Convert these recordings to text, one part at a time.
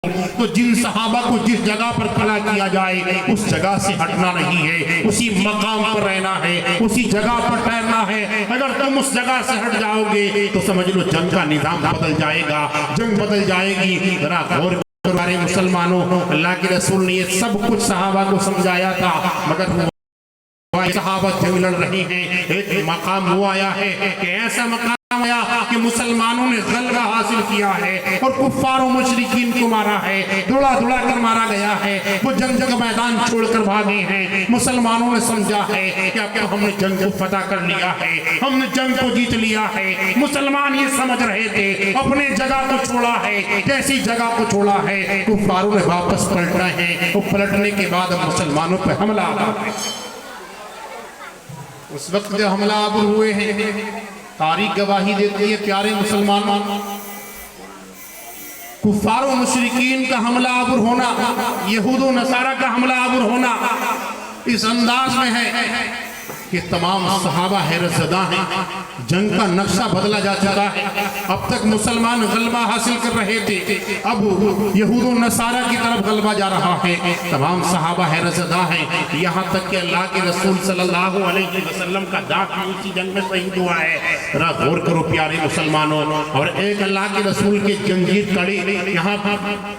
तो जिन सहाबा को जिस जगह पर खड़ा किया जाए उस जगह से हटना नहीं है, उसी मकाम पर रहना है, उसी जगह पर ठहरना है। अगर तुम उस जगह से हट जाओगे तो समझ लो जंग का निजाम बदल जाएगा, जंग बदल जाएगी। जरा गौर करो मुसलमानों, अल्लाह के रसूल ने ये सब कुछ सहाबा को समझाया था, मगर सहाबा जंग लड़ रही हैं। एक मकाम वो आया है कि ऐसा मकाम आया कि मुसलमानों ने गलबा हासिल किया है और कुफ्फार और मुशरिकीन को मारा है, दुड़ा दुड़ा कर मारा गया है। वो जंग का मैदान छोड़कर भागे हैं। मुसलमानों ने समझा है कि अब तो हमने जंग को फतह कर लिया है, हमने जंग को जीत लिया है। मुसलमान ये समझ रहे थे अपने जगह को छोड़ा है, जैसी जगह को छोड़ा है कुफ्फारों ने वापस पलटा है। और पलटने के बाद मुसलमानों पर हमला आ गया। उस वक्त जब हमला आवर हुए हैं, तारीख गवाही देती है प्यारे मुसलमानों, कुफ्फार मुशरिकीन का हमला आवर होना, यहूद व नसारा का हमला आवर होना इस अंदाज में है कि तमाम सहाबा हैरतज़दा हैं। जंग का नक्शा बदला जा चुका है। अब तक मुसलमान गलबा हासिल कर रहे थे, अब यहूद व नसारा की तरफ गलबा जा रहा है। तमाम सहाबा हैरतज़दा हैं, यहाँ तक कि अल्लाह के रसूल सल्लल्लाहु अलैहि वसल्लम का दाग उसी जंग में शहीद हुआ है। जरा गौर करो प्यारे मुसलमानों। और एक अल्लाह के रसूल की जंजीर कड़ी यहाँ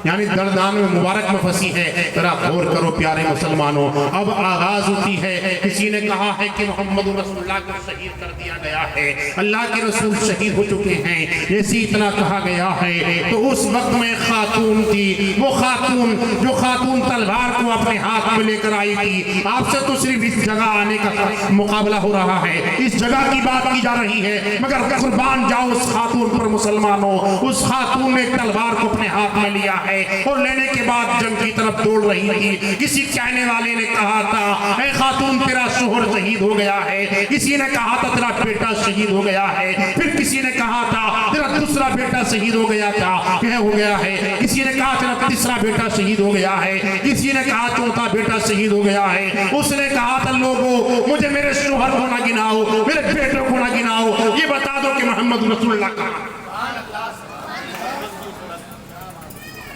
यानी दरदान में मुबारक में फंसी है। जरा गौर करो प्यारे मुसलमानों। अब आगाज होती है, किसी ने कहा है कि मोहम्मद रसूलुल्लाह को शहीद कर दिया गया है, अल्लाह के रसूल शहीद हो चुके हैं, ऐसी इतना कहा गया है। तो उस वक्त में खातून थी, वो खातून जो खातून तलवार को अपने हाथ में लेकर आई थी। आपसे तो सिर्फ इस जगह आने का मुकाबला हो रहा है, इस जगह की बात की जा रही है, मगर कुर्बान जाओ उस खातून पर मुसलमानों। उस खातून ने तलवार को अपने हाथ में लिया है और लेने के बाद जंग की तरफ दौड़ रही थी। किसी कहने वाले ने कहा था, ऐ खातून तेरा शोहर शहीद हो गया है, किसी ने कहा था तेरा बेटा शहीद हो गया है, फिर किसी ने कहा था तेरा दूसरा बेटा शहीद हो गया था, क्या हो गया है, किसी ने कहा तेरा तीसरा बेटा शहीद हो गया है, किसी ने कहा चौथा बेटा शहीद हो गया है। उसने कहा था लोगों मुझे मेरे शोहर को ना गिनाओ, मेरे बेटों को ना गिनाओ, ये बता दो कि मोहम्मद रसूलुल्लाह कहाँ।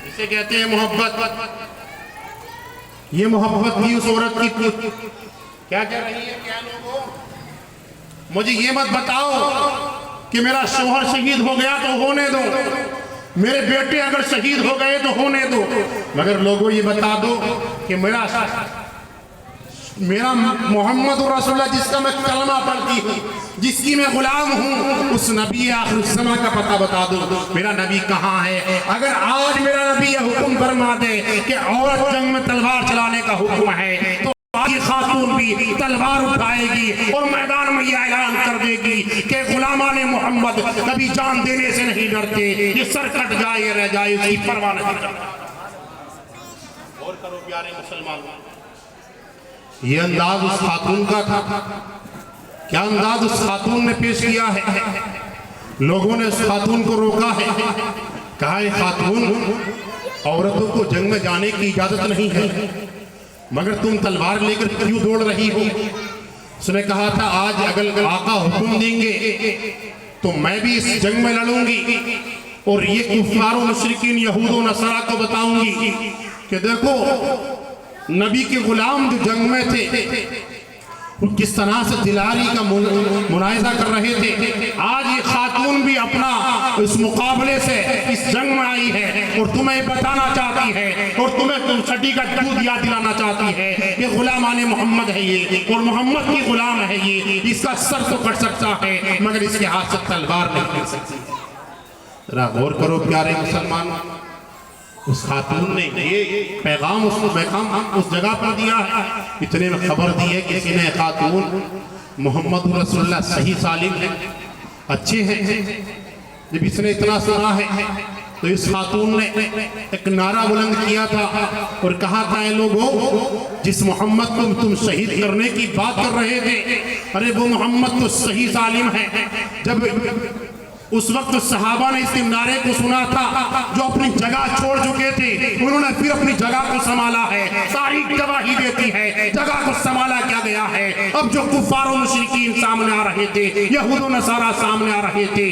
इसे कहते हैं मोहब्बत। ये मोहब्बत की उस औरत की क्या कह रही है, क्या लोगों मुझे ये मत बताओ कि मेरा शोहर शहीद हो गया तो होने दो, मेरे बेटे अगर शहीद हो गए तो होने दो, मगर लोगों ये बता दो कि मेरा मोहम्मद रसूलुल्लाह जिसका मैं कलमा पढ़ती हूँ, जिसकी मैं गुलाम हूँ, उस नबी आखिर ज़मां का पता बता दो, मेरा नबी कहाँ है। अगर आज मेरा नबी यह हुक्म फरमा दे कि औरत जंग में तलवार चलाने का हुक्म है, तो ये खातून भी तलवार उठाएगी और मैदान में ये ऐलान कर देगी कि गुलामाने मोहम्मद कभी जान देने से नहीं डरते, ये सर कट जाए या रह जाए उसकी परवाह नहीं करता। और करो प्यारे मुसलमान, ये अंदाज उस खातून का था। क्या अंदाज उस खातून ने पेश किया है। लोगों ने उस खातून को रोका है, कहा है खातून औरतों को जंग में जाने की इजाजत नहीं है, मगर तुम तलवार लेकर क्यों दौड़ रही हो। उसने कहा था आज अगर आका हुक्म देंगे तो मैं भी इस जंग में लड़ूंगी और ये कुफ्फार मुशरिकीन यहूद व नसारा को बताऊंगी कि देखो नबी के गुलाम जो जंग में थे वो किस तरह से दिलारी का मुनाइजा कर रहे थे। आज ये खातून भी अपना इस मुकाबले से इस जंग में आई है और तुम्हें बताना चाहती है और तुम्हें सटी का दूध याद दिलाना चाहती है कि गुलामाने मोहम्मद है ये और मोहम्मद की गुलाम है ये, इसका सर तो कट सकता है मगर इसके हाथ से तलवार नहीं कट सकती। जरा गौर करो प्यारे मुसलमान, उस खातून ने ये पैगाम उस जगह पर दिया है। इतने में खबर दी है किसी ने, खातून मोहम्मद रसूलुल्लाह सही सालिम है, अच्छे हैं। जब इसने इतना सुना है तो इस खातून ने एक नारा बुलंद किया था और कहा था ऐ लोगों जिस मोहम्मद को तुम शहीद करने की बात कर रहे थे, अरे वो मोहम्मद तो सही सालिम है। जब उस वक्त सहाबा ने इस नारे को सुना था, जो अपनी जगह छोड़ चुके थे उन्होंने फिर अपनी जगह को संभाला है। तारीख गवाही देती है जगह को संभाला क्या गया है। अब जो कुफार और मुशरिकीन सामने आ रहे थे, यहूद और नसारा सामने आ रहे थे,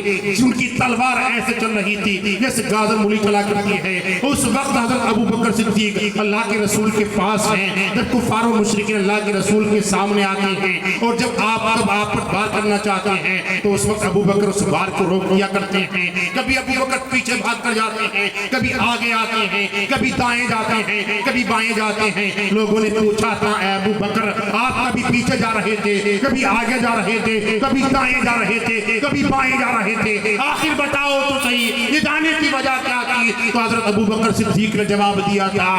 उनकी तलवार ऐसे चल रही थी जैसे गाजर मूली चला करती है। उस वक्त हजरत अबू बकर सिद्दीक अल्लाह के रसूल के पास हैं। जब कुफार और मुशरिकीन अल्लाह के रसूल के सामने आते हैं और जब आप पर वार करना चाहते हैं तो उस वक्त अबू बकर उस वार को रोक दिया करते हैं। कभी अबू बकर पीछे भाग कर जाते हैं, कभी आगे आते हैं, कभी दाएं जाते हैं, कभी बाएं जाते हैं। लोगों ने पूछा था, अबू बकर आप कभी पीछे जा रहे थे, कभी आगे जा रहे थे, कभी दाएं जा रहे थे, कभी बाएं जा रहे थे, आखिर बताओ तो सही ये जाने की वजह क्या थी? तो हजरत अबू बकर सिद्दीक ने जवाब दिया था,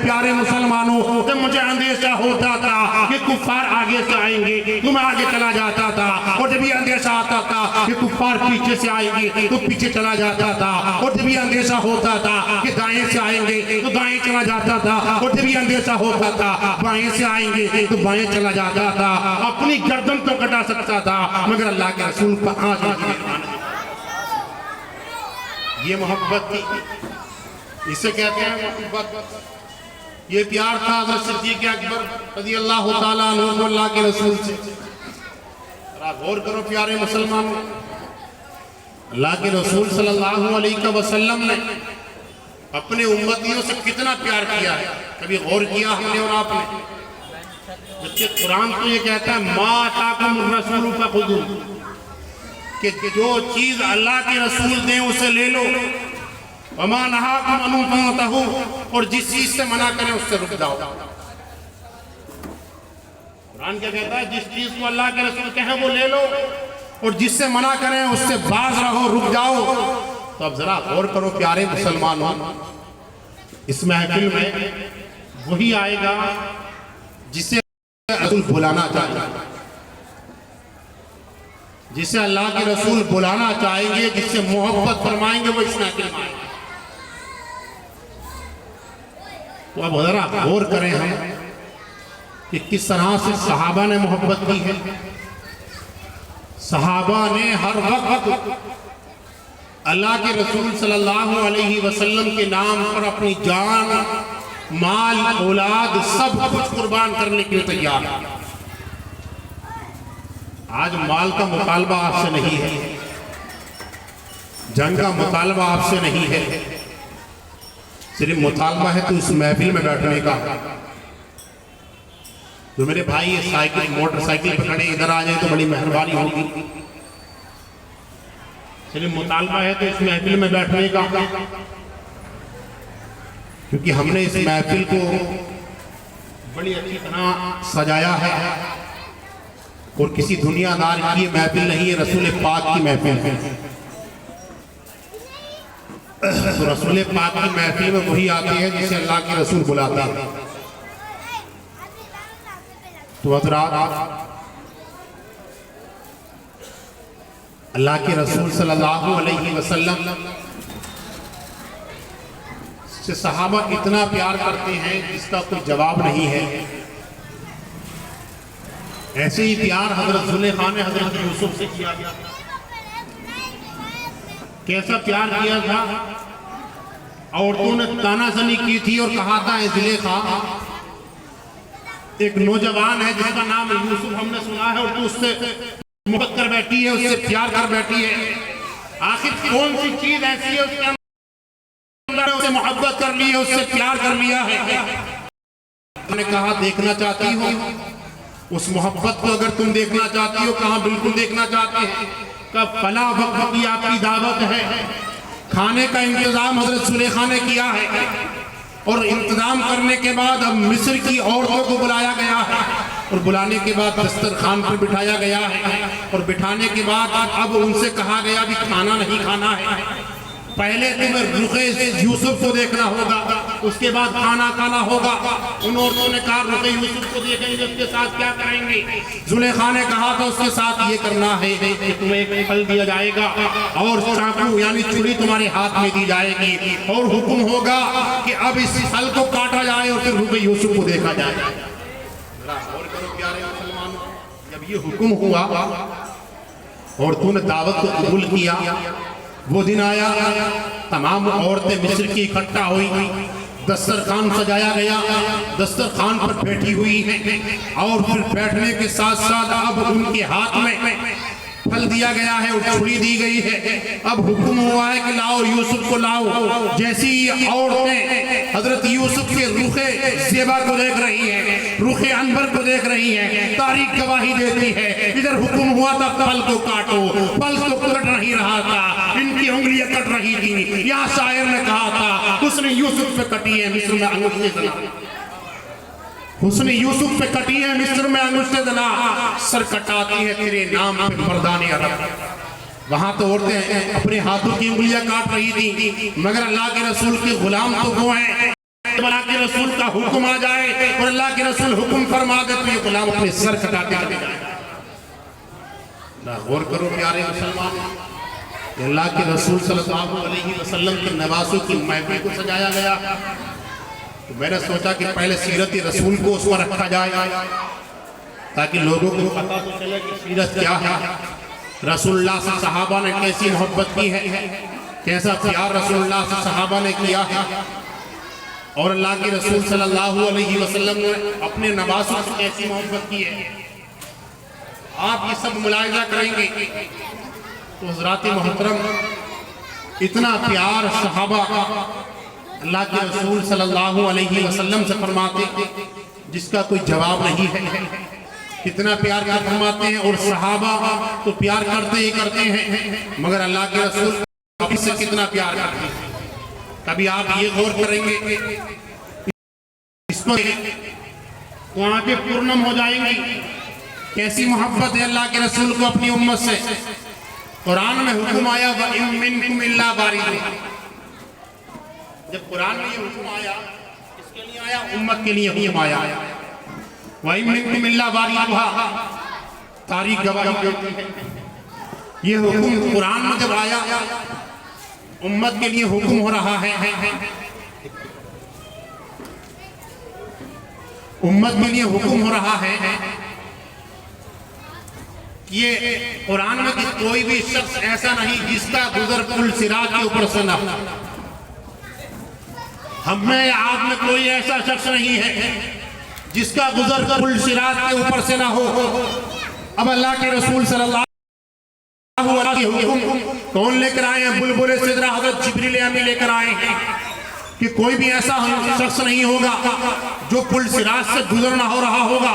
प्यारे मुसलमानों, जब मुझे अंदेशा होता था कि कुफार आगे से आएंगे तो मैं आगे चला जाता था, और जब ये अंदेशा आता था कि कुफार पीछे से आएंगे तो पीछे चला जाता था, और जब ये अंदेशा होता था कि दाएं से आएंगे तो दाएं चला जाता था, और जब ये अंदेशा होता था बाएं से आएंगे तो बाएं चला जाता था। अपनी गर्दन तो कटा सकता था मगर अल्लाह के रसूल पर आंख नहीं दिखाना। ये मोहब्बत थी, इसे कहते हैं मोहब्बत। ये प्यार था हज़रत सिद्दीक़ अकबर रज़ी अल्लाह ताला अन्हु अल्लाह के रसूल से। गौर करो प्यारे मुसलमानों, अल्लाह के रसूल सल्लल्लाहु अलैहि वसल्लम ने अपने उम्मतियों से कितना प्यार किया है, कभी गौर किया हमने और आपने? जबकि कुरान तो ये कहता है मा अताकुम रसूल फखुदू, कि जो चीज अल्लाह के रसूल दें उसे ले लो, वमा नहाकुम अनु फंतहू, और जिस चीज से मना करें उससे रुक जाओ। कुरान क्या कहता है? जिस चीज को अल्लाह के रसूल कहें वो ले लो, और जिससे मना करें उससे बाज रहो, रुक जाओ। तो अब जरा गौर करो प्यारे मुसलमानों, इस महफिल में वही आएगा जिसे रसूल बुलाना चाहिए, जिसे अल्लाह के रसूल बुलाना चाहेंगे, जिससे मोहब्बत फरमाएंगे, वो इस महफिल में आएगा। तो अब जरा गौर करें हम कि किस तरह से सहाबा ने मोहब्बत की है। सहाबा ने हर वक्त अल्लाह के रसूल सल्लल्लाहु अलैहि वसल्लम के नाम पर अपनी जान, माल, औलाद सब कुछ कुर्बान करने के लिए तैयार है। आज माल का मुतालबा आपसे नहीं है, जंग का मुतालबा आपसे नहीं है, सिर्फ मुतालबा है तो इस महफिल में बैठने का। जो मेरे भाई ये साइकिल मोटरसाइकिल पे खड़े इधर आ जाए तो बड़ी मेहरबानी होगी। सिर्फ मुतालबा है तो इस महफिल में बैठने का, क्योंकि हमने इस महफिल को बड़ी अच्छी तरह सजाया है, और किसी दुनियादार की महफिल नहीं है, रसूल पाक की महफिल है। तो रसूल पाक की महफिल में वही आते हैं जिसे अल्लाह के रसूल बुलाता है। तो हज़रात, अल्लाह के रसूल सल्लल्लाहु अलैहि वसल्लम से सहाबा इतना प्यार करते हैं जिसका कोई जवाब नहीं है। ऐसे ही प्यार हजरत जुलेखा ने हजरत यूसुफ से किया। कैसा प्यार किया था? औरतों ने तानाजनी की थी और कहा था जुलेखा, एक नौजवान है जिसका नाम यूसुफ हमने सुना है, और तू उससे मोहब्बत कर बैठी है, उससे प्यार कर बैठी है। आखिर कौन सी चीज ऐसी है उसके अंदर उससे मोहब्बत कर ली है, उससे प्यार कर लिया है? मैंने कहा देखना चाहती हो उस मोहब्बत को? अगर तुम देखना चाहती हो, कहा बिल्कुल देखना चाहते हैं। कब फला वक्त की आपकी दावत है, खाने का इंतजाम हजरत सुलेखा ने किया है, और इंतजाम करने के बाद अब मिस्र की औरतों को बुलाया गया है, और बुलाने के बाद दस्तरखान पर बिठाया गया है, और बिठाने के बाद अब उनसे कहा गया भी खाना नहीं खाना है, पहले तुम्हें रुखे यूसुफ को देखना होगा, उसके बाद खाना खाना होगा। उन औरतों ने कहा रुखे यूसुफ को देखेंगे, उसके साथ क्या करेंगे? जुलेखा ने कहा था उसके साथ ये करना है कि तुम्हें एक फल दिया जाएगा और चाकू यानी छुरी तुम्हारे हाथ में दी जाएगी, और हुक्म होगा कि अब इस फल को काटा जाए और फिर रुखे यूसुफ को देखा जाए। और करो प्यारे मुसलमानों, जब ये हुक्म हुआ और तूने दावत को कबूल किया, वो दिन आया तमाम औरतें मिस्र की इकट्ठा हुई, दस्तरखान सजाया गया, दस्तरखान पर बैठी हुई है और फिर बैठने के साथ साथ अब उनके हाथ में फल दिया गया है, उछली दी गई है। अब हुक्म हुआ है कि लाओ यूसुफ को लाओ। जैसी औरतें हजरत यूसुफ के रुखे ज़ेबा को देख रही हैं, रुखे अनवर को देख रही हैं, तारीख गवाही देती है। इधर हुक्म हुआ था फल को काटो, फल तो कट नहीं रहा था, इनकी उंगलियां कट रही थी। यहाँ शायर ने कहा था उसने यूसुफ पे कटी है मिस्र में अंगूठे दना, उसने यूसुफ पे कटी है मिस्र में अंगूठे दना, सर कटाती है तेरे नाम पे मर्दाने अरब। वहां तो औरतें अपने हाथों की उंगलियां काट रही थी, मगर अल्लाह के रसूल के गुलाम तो वो हैं। अल्लाह के रसूल का हुक्म आ जाए और अल्लाह के रसूल हुक्म फरमा दे तो ये गुलाम अपने सर कटाते चले जाए। गौर करो प्यारे मुसलमान, अल्लाह के रसूल सल्लल्लाहु अलैहि वसल्लम के नवासों की महफिल को सजाया गया। तो मैंने सोचा कि पहले सीरत रसूल को उसमें रखा जाए ताकि लोगों को पता तो चले कि सीरत क्या है, रसूलुल्लाह से सहाबा ने कैसी मोहब्बत की है, कैसा प्यार रसूलुल्लाह से सहाबा ने किया है और अल्लाह के रसूल सल्लल्लाहु अलैहि वसल्लम ने अपने नवासों से कैसी मोहब्बत की है। आप ये सब मुलाहिजा करेंगे तो हज़रात मोहतरम इतना प्यार सहाबा अल्लाह के रसूल सल्लल्लाहु अलैहि वसल्लम से फरमाते जिसका कोई जवाब नहीं है। कितना प्यार क्या फरमाते हैं और सहाबा तो प्यार करते ही करते हैं, मगर अल्लाह के रसूल से कितना प्यार करते हैं। कभी आप ये गौर करेंगे इस पर तो आंखें पूर्णम हो जाएंगी। कैसी मोहब्बत है अल्लाह के रसूल को अपनी उम्मत से। कुरान में हुक्म आया व इन मिनकुम इल्ला वारिदुहा। जब कुरान में ये हुक्म आया किसके लिए आया? उम्मत के लिए हुक्म आया। व इन मिनकुम इल्ला वारिदुहा, तारीख गवाही देती है। ये हुक्म कुरान में जब आया उम्मत के लिए हुक्म हो रहा है, उम्मत के लिए हुक्म हो रहा है। ये कुरान में कि कोई भी शख्स ऐसा नहीं जिसका गुजर पुल सिरात के ऊपर से ना हो। हम में आप में कोई ऐसा शख्स नहीं है जिसका गुजर पुल सिरात के ऊपर से ना हो। अब अल्लाह के रसूल सल्लल्लाहु अलैहि वसल्लम कौन लेकर आए हैं? बुलबुल सिदरा हज़रत जिब्रील अमीन लेकर आए हैं कि कोई भी ऐसा शख्स नहीं होगा जो पुल सिरात से गुजरना हो रहा होगा।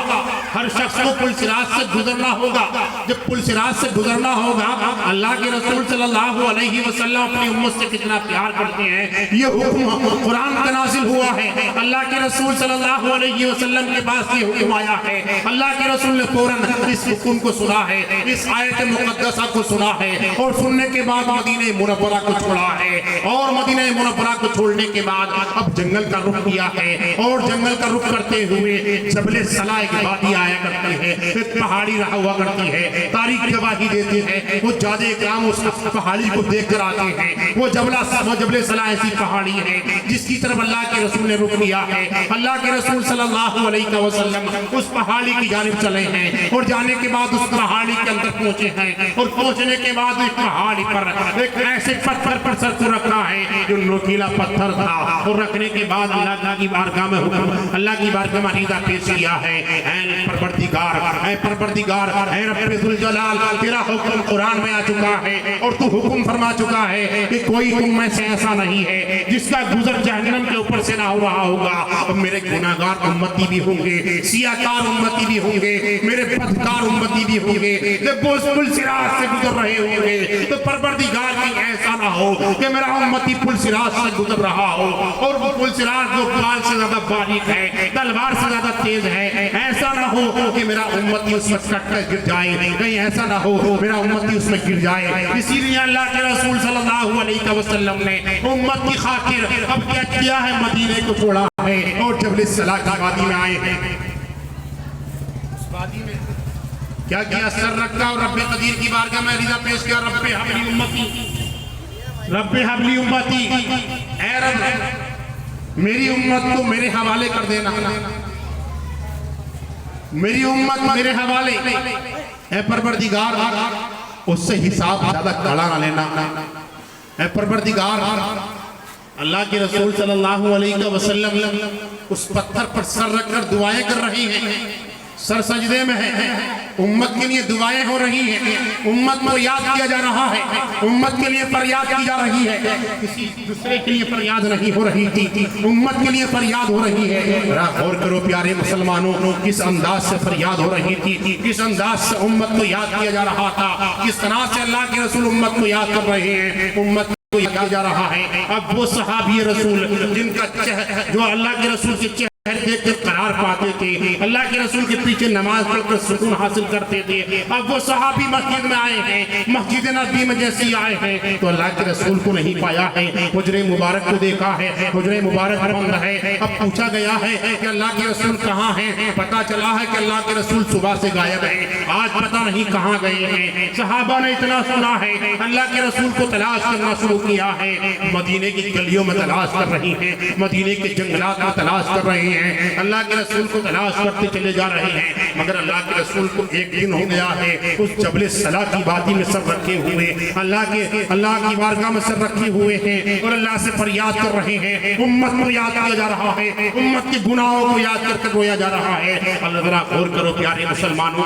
हर शख्स को पुल सिरात से गुजरना होगा। जब पुल सिरात से गुजरना होगा, अल्लाह के रसूल सल्लल्लाहु अलैहि वसल्लम अपनी उम्मत से कितना प्यार करते हैं। ये हुक्म कुरान का नाज़िल हुआ है। अल्लाह के रसूल सल्लल्लाहु अलैहि वसल्लम के पास ये हुक्म आया है। अल्लाह के रसूल ने फौरन इस हुक्म को सुना है, इस आयत मुक़द्दसा को सुना है और सुनने के बाद मदीने मुनव्वरा को छोड़ा है। और मदीने मुनव्वरा को छोड़ने के बाद अब जंगल का रुख किया है और जंगल का रुख करते हुए जबले सला एक वादी आया करती है, एक पहाड़ी रहा हुआ करती है। तारीख गवाही देती है। वो जादे इकराम उस पहाड़ी को देख कर आते हैं। वो जबले सला ऐसी पहाड़ी है जिसकी तरफ अल्लाह के रसूल ने रुख किया है। अल्लाह के रसूल सल्लल्लाहु अलैहि वसल्लम उस पहाड़ी की जानिब चले हैं और जाने के बाद उस पहाड़ी के अंदर पहुंचे हैं और पहुंचने के बाद इस पहाड़ी पर एक ऐसे पत्थर पर सर को रखा है जो नोकीला पत्थर था और रखने के बाद अल्लाह की बारगाह में हुक्म, अल्लाह की बारगाह में अकीदा पेश किया है। ऐ परवरदिगार, ऐ रब्बे जुल जलाल, तेरा हुक्म कुरान में आ चुका है और तू हुक्म फरमा चुका है कि कोई तुम में से ऐसा नहीं है जिसका गुजर जहन्नम के ऊपर से ना हो रहा होगा। और मेरे गुनाहगार उम्मती भी होंगे, सियाकार उम्मती भी होंगे, मेरे बदकार उम्मती भी होंगे जब वो पुल सिरात से गुजर रहे होंगे। तो परवरदिगार की ऐसा ना हो कि मेरा उम्मती पुल सिरात से गुजर रहा हो और वो पुल सिरात जो काल से ज्यादा बारीक है, तलवार से ज्यादा तेज है। ऐसा ना हो कि मेरा उम्मती उसमें कट कर गिर जाए, कहीं ऐसा ना हो मेरा उम्मती उसमें गिर जाए। इसीलिए अल्लाह के रसूल सल्लल्लाहु अलैहि वसल्लम ने उम्मत की खातिर अब क्या किया है? मदीने को छोड़ा है और जबल सला की वादी में आए हैं। उस वादी में क्या किया? सर रखा और रब्बे कदीर की बारगाह में रिजा पेश किया। रब्बे हबली उम्मती, रब्बे हबली उम्मती, ऐ रब मेरी उम्मत को मेरे हवाले कर देना, मेरी उम्मत मेरे हवाले। ऐ परवरदिगार उससे हिसाब ज्यादा कड़ा ना लेना। ऐ परवरदिगार अल्लाह के रसूल सल्लल्लाहु अलैहि वसल्लम उस पत्थर पर सर रखकर दुआएं कर रहे हैं, सर सजदे में है, उम्मत के लिए दुआएं हो रही हैं, उम्मत को याद किया जा रहा है, उम्मत के लिए फरियाद की जा रही है, किसी दूसरे के लिए फरियाद नहीं हो रही थी, उम्मत के लिए फरियाद हो रही है। जरा गौर करो प्यारे मुसलमानों, किस अंदाज से फरियाद हो रही थी, किस अंदाज से उम्मत को याद किया जा रहा था, किस तरह से अल्लाह के रसूल उम्मत को याद कर रहे हैं, उम्मत को याद किया जा रहा है। अब वो सहाबी रसूल जिनका जो अल्लाह के रसूल के देख के करार पाते थे, अल्लाह के रसूल के पीछे नमाज पढ़कर सुकून हासिल करते थे, अब वो सहाबी मस्जिद में आए हैं, मस्जिद नबी में जैसे ही आए हैं तो अल्लाह के रसूल को नहीं पाया है, हुजरे मुबारक को देखा है, हुजरे मुबारक बंद है। अब पूछा गया है कि अल्लाह के रसूल कहाँ हैं, पता चला है कि अल्लाह के रसूल सुबह से गायब है, आज पता नहीं कहाँ गए हैं। सहाबा ने इतना सुना है, अल्लाह के रसूल को तलाश करना शुरू किया है, मदीने की गलियों में तलाश कर रही है, मदीने के जंगलात में तलाश कर रहे हैं, अल्लाह के रसूल को तलाश करते चले जा रहे हैं। मगर अल्लाह के रसूल को एक दिन हो गया है उस जबल सला की वादी में सर रखे हुए, अल्लाह की बारगाह में सर रखे हुए हैं और अल्लाह से फरियाद कर रहे हैं। उम्मत को याद किया जा रहा है, उम्मत के गुनाहों को याद करके रोया जा रहा है। अल्लाह जरा गौर करो प्यारे मुसलमानों,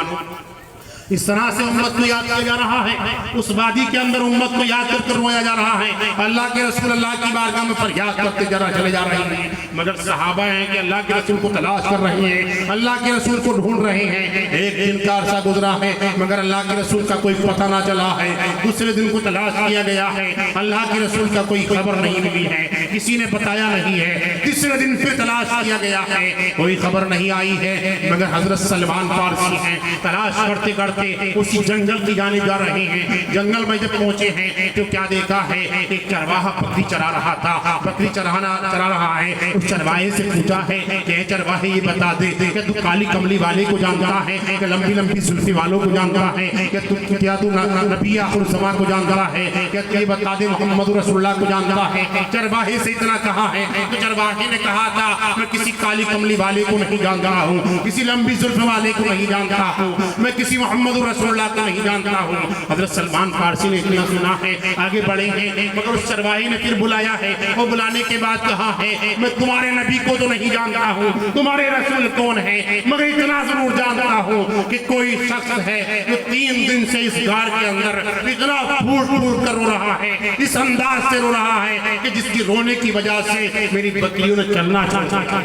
इस तरह से उम्मत को याद किया जा रहा है, उस वादी के अंदर उम्मत को याद करके रोया जा रहा है। अल्लाह के रसूल अल्लाह की बारगाह में फरियाद करते जरा चले जा रहे हैं, मगर सहाबा हैं कि अल्लाह के रसूल को तलाश कर रहे हैं, अल्लाह के रसूल को ढूंढ रहे हैं। एक दिन का अरसा गुजरा है मगर अल्लाह के रसूल का कोई पता ना चला है। दूसरे दिन को तलाश किया गया है, अल्लाह के रसूल का कोई खबर नहीं मिली है, किसी ने बताया नहीं है। तीसरे दिन फिर तलाश किया गया है, कोई खबर नहीं आई है। मगर हजरत सलमान फारसी हैं, तलाश करते करते उसी जंगल की जानिब जा रहे हैं। जंगल में जब पहुंचे हैं तो क्या देखा है, एक चरवाहा बकरी चरा रहा था, बकरी चरा रहा है। उस चरवाहे से पूछा है कि चरवाहे ये बता दे कि तू काली कमली वाले को जानता है, कि लंबी लंबी जुल्फी वालों को जानता है, कि क्या तू नबी आखिर ज़मां को जानता है, कि ये बता दे मोहम्मद रसूलुल्लाह को जानता है। चरवाहे से इतना कहा है तो चरवाहे ने कहा था मैं किसी काली कमली वाले को नहीं जानता हूँ, किसी लंबी जुल्फ वाले को नहीं जानता हूँ, मैं किसी मोहम्मद रसूलुल्लाह को नहीं जानता हूँ। हजरत सलमान फारसी ने इतना सुना है, आगे बढ़े हैं, मगर उस चरवाही ने फिर बुलाया है और बुलाने के बाद कहा है मैं तुम्हारे नबी को तो नहीं जानता हूँ, तुम्हारे रसूल कौन है, मगर इतना जरूर जानता हूँ कि कोई शख्स है जो 3 दिन से इस गार के अंदर इतना फूट फूट कर रो रहा है, इस अंदाज से रो रहा है कि जिसकी रोने की वजह से मेरी बकरियों ने चलना छोड़ा,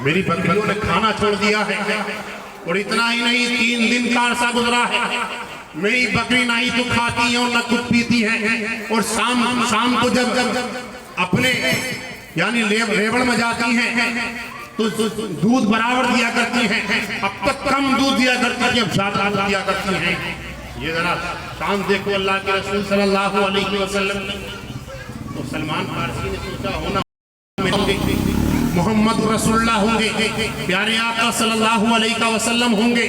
मेरी बकरियों ने खाना छोड़ दिया है। और इतना ही नहीं, 3 दिन का अरसा गुजरा है, मेरी बकरी ना ही तो खाती है और न कुछ पीती है। और शाम को जब अपने यानी रेवड़ में जाती हैं तो दूध बराबर दिया करती हैं, अब तक कम दूध दिया करती थी, अब ज्यादा दिया करती हैं। ये जरा शान देखो अल्लाह के रसूल सल्लल्लाहु अलैहि वसल्लम। तो सलमान फारसी ने सोचा होना मोहम्मद रसूलुल्लाह होंगे, प्यारे आका सल्लल्लाहु अलैहि वसल्लम होंगे।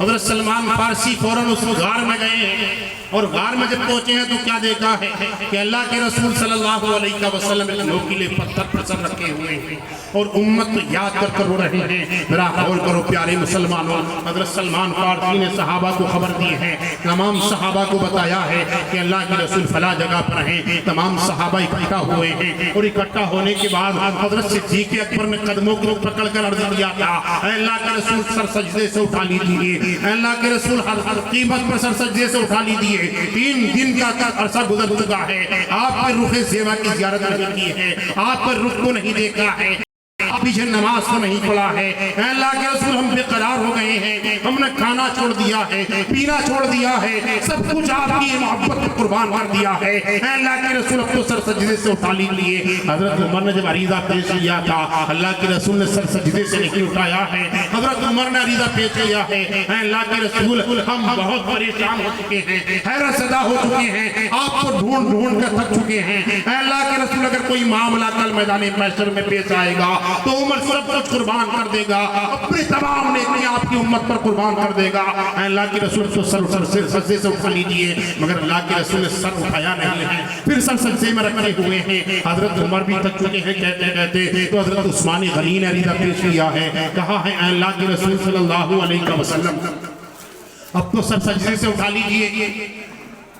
हज़रत सलमान फारसी फौरन उस गार में गए हैं और गार में जब पहुंचे हैं तो क्या देखा है कि अल्लाह के रसूल सल्लल्लाहु अलैहि वसल्लम एक नोकीले पत्थर पर सर रखे हुए हैं और उम्मत को याद कर रो रहे हैं। जरा गौर करो प्यारे मुसलमानों, हज़रत सलमान फारसी ने सहाबा को खबर दी है, तमाम सहाबा को बताया है कि अल्लाह के रसूल फला जगह पर हैं। तमाम सहाबा इकट्ठा हुए हैं और इकट्ठा होने के बाद हज़रत सिद्दीक़ अकबर ने कदमों को पकड़कर अर्ज किया था, अल्लाह के रसूल सर सजदे से उठा लीजिए, अल्लाह के रसूल हर कीमत पर सर सजदे से उठा लीजिए। 3 दिन का अरसा गुजर चुका है, आप पर रुखे सेवा की ज़ियारत नहीं की है, आप पर रुख को नहीं देखा है, पीछे नमाज को नहीं पढ़ा है। अल्लाह के रसूल हम बेकरार हो गए हैं, हमने खाना छोड़ दिया है, पीना छोड़ दिया है, सब कुछ आपकी मोहब्बत को कुर्बान कर दिया है। अल्लाह के रसूल अब तो सर सजदे से उठा लीजिए। हजरत उमर ने जब अरीज़ा पेश किया था, अल्लाह के रसूल ने सर सजदे से नहीं उठाया है। हजरत उमर ने अरीज़ा पेश किया है, अल्लाह के रसूल हम बहुत परेशान हो चुके हैं, हैरत ज़दा हो चुके हैं, आपको ढूंढ ढूंढ कर थक चुके हैं। अल्लाह के रसूल अगर कोई मामला कल मैदान महशर में पेश आएगा तो उमर सब कुछ कुर्बान कर देगा, अपने तमाम नेकी आपकी उम्मत पर कुर्बान कर देगा। अल्लाह के रसूल को सर सजदे से उठा लीजिए, मगर अल्लाह के रसूल ने सर उठाया नहीं है, फिर सर सजदे में रखे हुए हैं। हजरत उमर भी थक चुके हैं कहते कहते, तो हजरत उस्मान गनी ने अरीज़ा पेश किया है, कहा है अल्लाह के रसूल सल्लल्लाहु अलैहि वसल्लम अब तो सर सजदे से उठा लीजिए,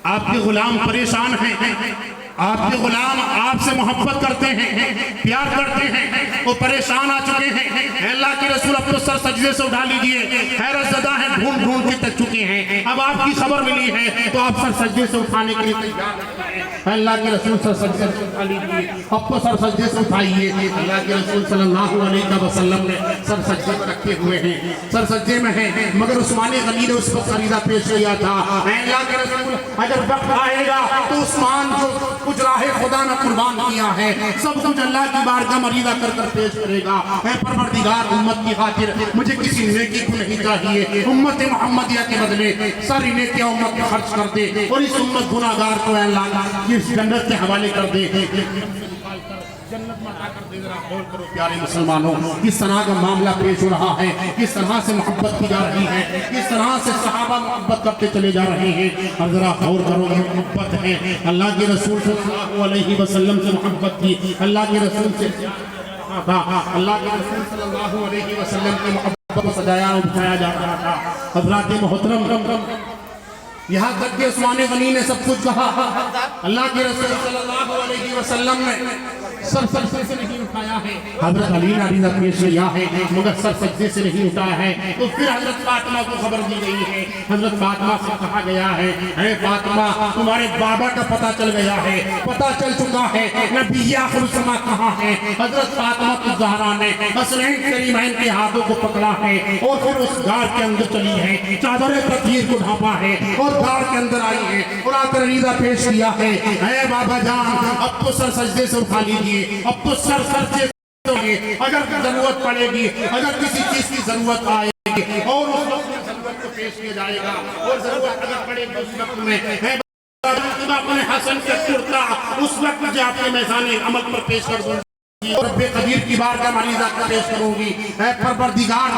आपके गुलाम परेशान हैं, आपके गुलाम आपसे मोहब्बत करते हैं, प्यार करते हैं, वो परेशान आ चुके हैं। अल्लाह के रसूल अपने सर सजदे से उठा लीजिए, हैरत ज़दा है, ढूंढ ढूंढ के थक चुके हैं। अब आपकी खबर मिली है तो आप सर सजदे से उठाने के लिए तैयार हैं। अल्लाह के रसूल सर सजदे से उठा लीजिए, अब तो सर सजदे से उठाइए। अल्लाह के रसूल सल्लल्लाहु अलैहि वसल्लम ने सर सजदे पर रखे हुए हैं, सर सजदे में हैं, मगर उस्मान गनी ने उस वक्त फरीदा पेश किया था। अल्लाह के रसूल अगर वक्त आएगा तो उस्मान जो कुछ राह खुदा ने कुर्बान किया है सब कुछ अल्लाह की बारगाह मरीदा कर कर पेश करेगा। ऐ परवरदिगार, उम्मत की खातिर मुझे किसी नेकी को नहीं चाहिए, उम्मत मुहम्मदिया के बदले सारी नेकियां उम्मत में खर्च कर दे और इस उम्मत गुनाहगार को अल्लाह इस जन्नत के हवाले कर दे, जन्नत में अता कर दे। जरा गौर करो प्यारे मुसलमानों, किस तरह का मामला पेश हो रहा है, किस तरह से मोहब्बत की जा रही है, किस तरह से सहाबा मोहब्बत करते चले जा रहे हैं। और जरा गौर करो, ये मोहब्बत है अल्लाह के रसूल सल्लल्लाहु अलैहि वसल्लम से मोहब्बत की, अल्लाह के रसूल से अल्लाह के रसूल सल्लल्लाहु अलैहि वसल्लम की मोहब्बत को सजाया और बिठाया जा रहा था। हज़रात मोहतरम, यहाँ तक कि उस्मान गनी ने सब कुछ कहा, अल्लाह के रसूल सल्लल्लाहु अलैहि वसल्लम ने सर सजदे से नहीं उठाया है। हजरत अली ने अरीज़ा पेश किया है मगर सर सजदे से नहीं उठाया है। तो फिर हजरत फातिमा को खबर दी गई है, हजरत फातिमा से कहा गया है, हे फातिमा तुम्हारे बाबा का पता चल गया है, पता चल चुका है नबी आखिर ज़मां कहाँ है। हजरत फातिमा ज़हरा ने हसनैन करीमैन के हाथों को पकड़ा है और फिर उस गार के अंदर चली है, चादर तकदीर को ढांपा है और गार के अंदर आई है और आकर अरीज़ा पेश किया है, हे बाबा जान अब तो सर सजदे से उठा लीजिए, अब तो सर से अगर जरूरत पड़ेगी, अगर किसी चीज की जरूरत आएगी और उस वक्त जरूरत को पेश किया जाएगा और जरूरत अगर पड़ेगी उस वक्त में अपने हसन का कुर्ता उस वक्त जो आपके मैदान अमल पर पेश कर दूंगी और रब्बे कदीर की बार का मरीज़ा का पेश करूंगी। ऐ परवरदिगार,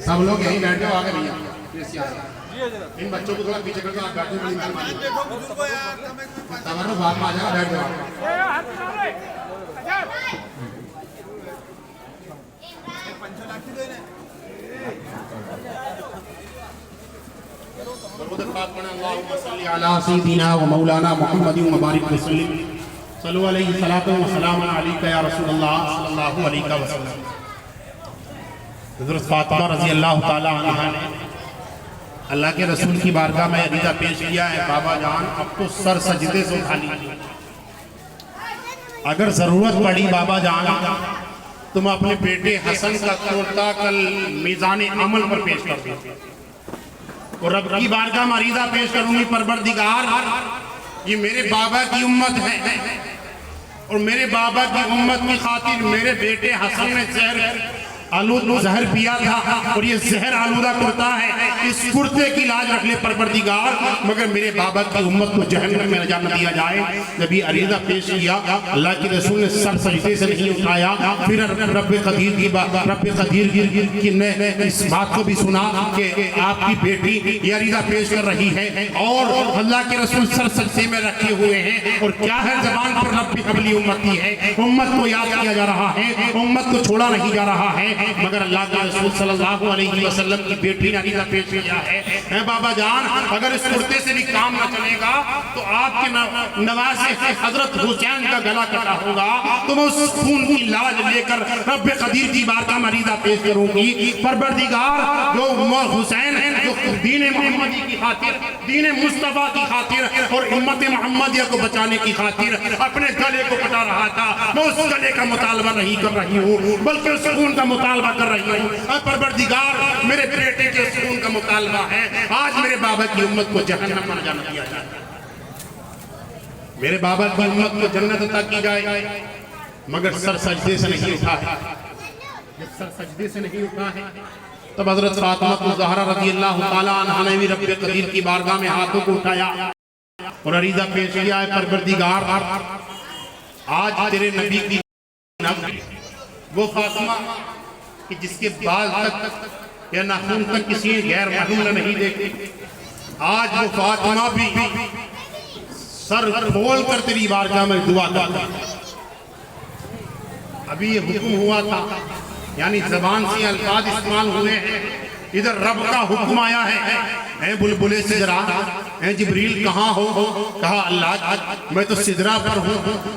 सब लोग यहीं बैठ जाओ, आगे भैया इन बच्चों को थोड़ा पीछे करके आप बैठो, बड़ी मेहरबानी बात में आ जाएगा, बैठ जाओ। अल्लाह के रसूल की बारगाह में अरीज़ा पेश किया है, बाबा जान अब तो सर सजदे से उठा लीजिए, अगर जरूरत पड़ी बाबा जान तुम अपने बेटे हसन का कुर्ता कल मीज़ान अमल पर पेश कर दो और रब की बारगाह में अरीज़ा पेश करूंगी। परवरदिगार, ये मेरे बाबा की उम्मत है और मेरे बाबा की उम्मत की खातिर मेरे बेटे हसन ने जहर पिया था और ये जहर आलूदा कुर्ता है, इस कुर्ते की लाज रख ले परवरदिगार, मगर मेरे बाबा की उम्मत को जहन्नम में न जाने दिया जाए। जब ये अरीज़ा पेश किया अल्लाह के रसूल ने सर सजदे से नहीं उठाया, फिर रब्बे कदीर की ने इस बात को भी सुना कि आपकी बेटी ये अरीज़ा पेश कर रही है और अल्लाह के रसूल सर सजदे में रखे हुए हैं और क्या है जबान पर रब्बी कबली उम्मती है, उम्मत को याद किया जा रहा है, उम्मत को छोड़ा नहीं जा रहा है, मगर अल्लाह के रसूल सल्लल्लाहु अलैहि वसल्लम की बेटी ने अरीज़ा पेश किया है, बाबा जान अगर इस कुर्ते से भी काम न चलेगा तो आपके नवासे हजरत हुसैन का गला कटा होगा तो मैं उस खून की लाज लेकर रब्बे कदीर की बारगाह में अरीज़ा पेश करूंगी। परवरदिगार, जो हुसैन है जो दीन मोहम्मदी की खातिर, दीन मुस्तफा की खातिर और उम्मत मोहम्मदिया को बचाने की खातिर अपने गले को कटा रहा था, मैं उस गले का मुतालबा नहीं कर रही हूँ बल्कि उस खून का मुतालबा कर रही हूँ। परवरदिगार, मेरे बेटे के खून का मुतालबा है आज मेरे बाबा की उम्मत को जहन्नम में जाना दिया जाए, मेरे बाबा की उम्मत को जन्नत अता की जाए, मगर सर सजदे से नहीं उठा है, सर सजदे से नहीं उठा है। तब हजरत फातिमा ज़हरा रज़ी अल्लाह तआला अन्हा ने भी रब्बे कदीर की बारगाह में हाथों को उठाया और अरीज़ा पेश किया है, परवरदिगार आज तेरे नबी की वो फातिमा कि जिसके बाल तक या नाखून तक किसी गैर महरम ने नहीं देखे, आज वो फातिमा भी सर खोल कर तेरी बारगाह में दुआ करता। अभी ये हुक्म हुआ था, यानी जबान से अल्फाज इस्तेमाल हुए हैं, इधर रब का हुक्म आया है, ऐ बुलबुले सिदरा, ऐ जिब्रील कहाँ हो? कहा अल्लाह मैं तो सिदरा पर हूँ।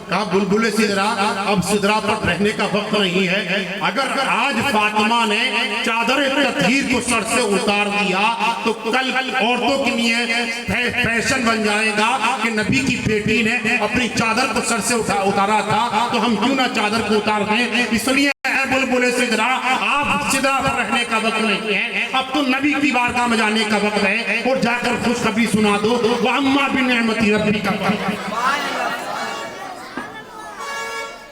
कहा बुलबुले सिदरा, अब सिदरा पर रहने का वक्त नहीं है। अगर आज फातिमा ने चादर तत्हीर को सर से उतार दिया तो कल औरतों के लिए फैशन बन जाएगा कि नबी की बेटी ने अपनी चादर को सर से उतारा था, तो हम क्यों ना चादर को उतार दें। इसलिए बुलबुले सिदरा, आप सिदरा पर रहने का वक्त नहीं है, अब तो नबी की बारगाह में जाने का वक्त है, और जाकर खुशखबरी सुना दो, वो अम्मा बिनिअमति रब्बिका।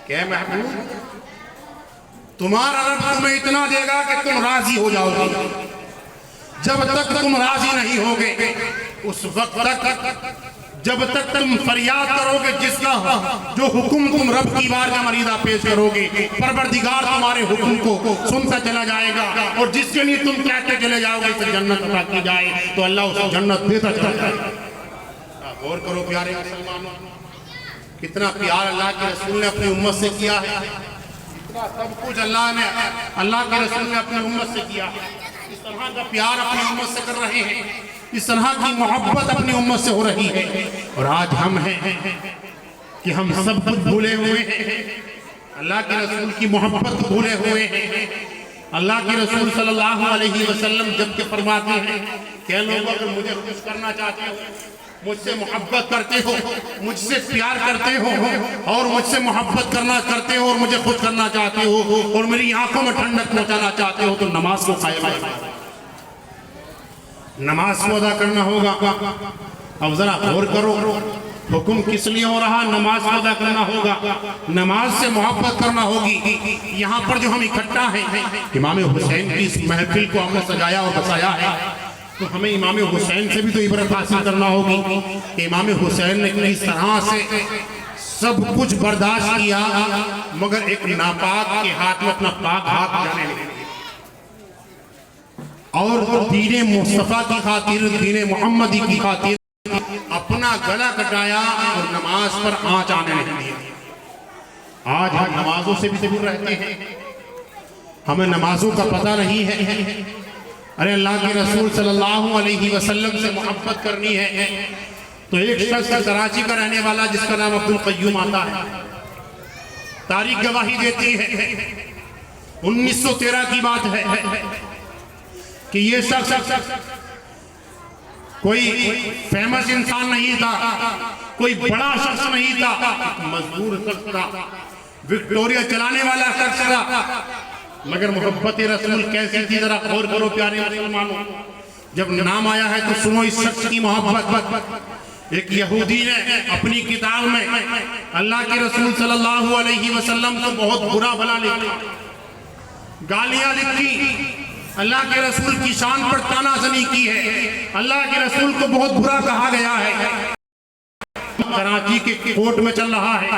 क्या महबूब, तुम्हारा रब तुम्हें इतना देगा कि तुम राजी हो जाओगे। जब तक तुम राजी नहीं होगे, उस वक्त तक जब तक तुम फरियाद करोगे, जिसका जो हुक्म तुम रब की बारगाह में मरीदा पेश करोगे, परवरदिगार तुम्हारे हुक्म को सुनता चला जाएगा, और जिसके लिए तुम कहते चले जाओगे इसे जन्नत अता की जाए, तो अल्लाह उसे जन्नत देता चला जाएगा। गौर करो प्यारे मुसलमानों, कितना प्यार अल्लाह के रसूल ने अपनी उम्मत से किया है, इतना सब कुछ अल्लाह के रसूल ने अपनी उम्मत से किया है। इस तरह का प्यार अपनी उम्मत से कर रहे हैं, इस तरह की मोहब्बत अपनी उम्मत से हो रही है, और आज हम हैं कि हम सब कुछ भूले हुए हैं, अल्लाह के रसूल की मोहब्बत भूले हुए हैं। अल्लाह के रसूल सल्लल्लाहु अलैहि वसल्लम जब के फरमाते हैं, क्या लोग अगर मुझे खुश करना चाहते हो, मुझसे मोहब्बत करते हो, मुझसे प्यार करते हो, और मुझसे मोहब्बत करते हो, और मुझे खुश करना चाहते हो, और मेरी आंखों में ठंडक पहुंचाना चाहते हो, तो नमाज को कायम रखो, नमाज को अदा करना होगा। अब जरा गौर करो, हुक्म किस लिए हो रहा? नमाज को अदा करना होगा, नमाज से मोहब्बत करना होगी। यहाँ पर जो हम इकट्ठा हैं, इमाम हुसैन की इस महफिल को हमने सजाया और बसाया है, तो हमें इमाम हुसैन से भी तो इबरत हासिल करना होगी। इमाम हुसैन ने किस तरह से सब कुछ बर्दाश्त किया, मगर एक नापाक के हाथ में अपना पाक हाथ जाने लगे, और दीने मुस्तफा की खातिर, दीने मोहम्मदी की खातिर अपना गला कटाया और नमाज पर आंच आने लगी। आज हम नमाजों से भी दूर रहते हैं, हमें नमाजों का पता नहीं है। अरे अल्लाह के रसूल सल्लल्लाहु अलैहि वसल्लम से मोहब्बत करनी है, तो एक शख्स कराची का रहने वाला जिसका नाम अब्दुल कय्यूम आता है, तारीख गवाही देती है, 1913 की बात है कि ये शख्स कोई फेमस इंसान नहीं था, कोई बड़ा शख्स नहीं था, मजदूर शख्स था, विक्टोरिया चलाने वाला शख्स था, मगर मोहब्बत रसूल कैसी थी जरा गौर करो प्यारे मुसलमानों। जब नाम आया है तो सुनो इस शख्स की मोहब्बत। एक यहूदी ने अपनी किताब में अल्लाह के रसूल सल्लल्लाहु अलैहि वसल्लम को बहुत बुरा भला लिखा, गालियां लिखी, अल्लाह के रसूल की शान पर तानाजनी की है, अल्लाह के रसूल को बहुत बुरा कहा गया है। कराची के कोर्ट में चल रहा है,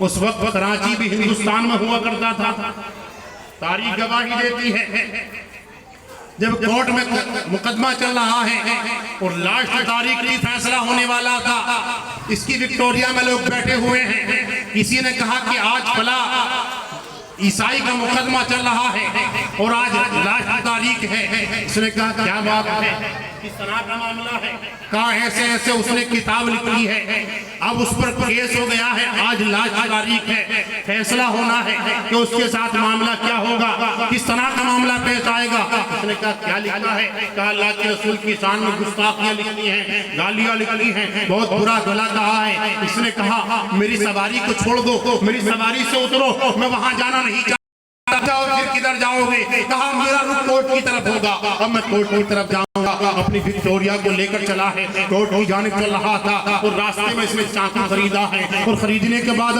उस वक्त कराची भी हिंदुस्तान में हुआ करता था, तारीख गवाही देती है। जब कोर्ट में मुकदमा चल रहा है और लास्ट तारीख की फैसला होने वाला था, इसकी विक्टोरिया में लोग बैठे हुए हैं, किसी ने कहा कि आज फला ईसाई का मुकदमा चल रहा है और आज लास्ट तारीख है। उसने कहा क्या बात है, किस तरह का मामला है? कहा ऐसे ऐसे उसने किताब लिखी है, अब उस पर केस हो गया है, आज लास्ट तारीख है, फैसला होना है कि उसके साथ मामला क्या होगा, किस तरह का मामला पेश आएगा। उसने कहा क्या लिखा है? कहा अल्लाह के रसूल की शान में गुस्ताखियां लिखी हैं, गालियां लिखी हैं, बहुत बुरा गला कहा है। इसने कहा मेरी सवारी को छोड़ दो, मेरी सवारी से उतरो, मैं वहां जाना नहीं जाओ, फिर किधर जाओगे? कहा मेरा रुख कोर्ट की तरफ होगा, अब मैं कोर्ट की तरफ जाऊंगा। अपनी विक्टोरिया को लेकर चला है, कोर्ट की जाने चल रहा था और रास्ते में इसने चाकू खरीदा है और खरीदने के बाद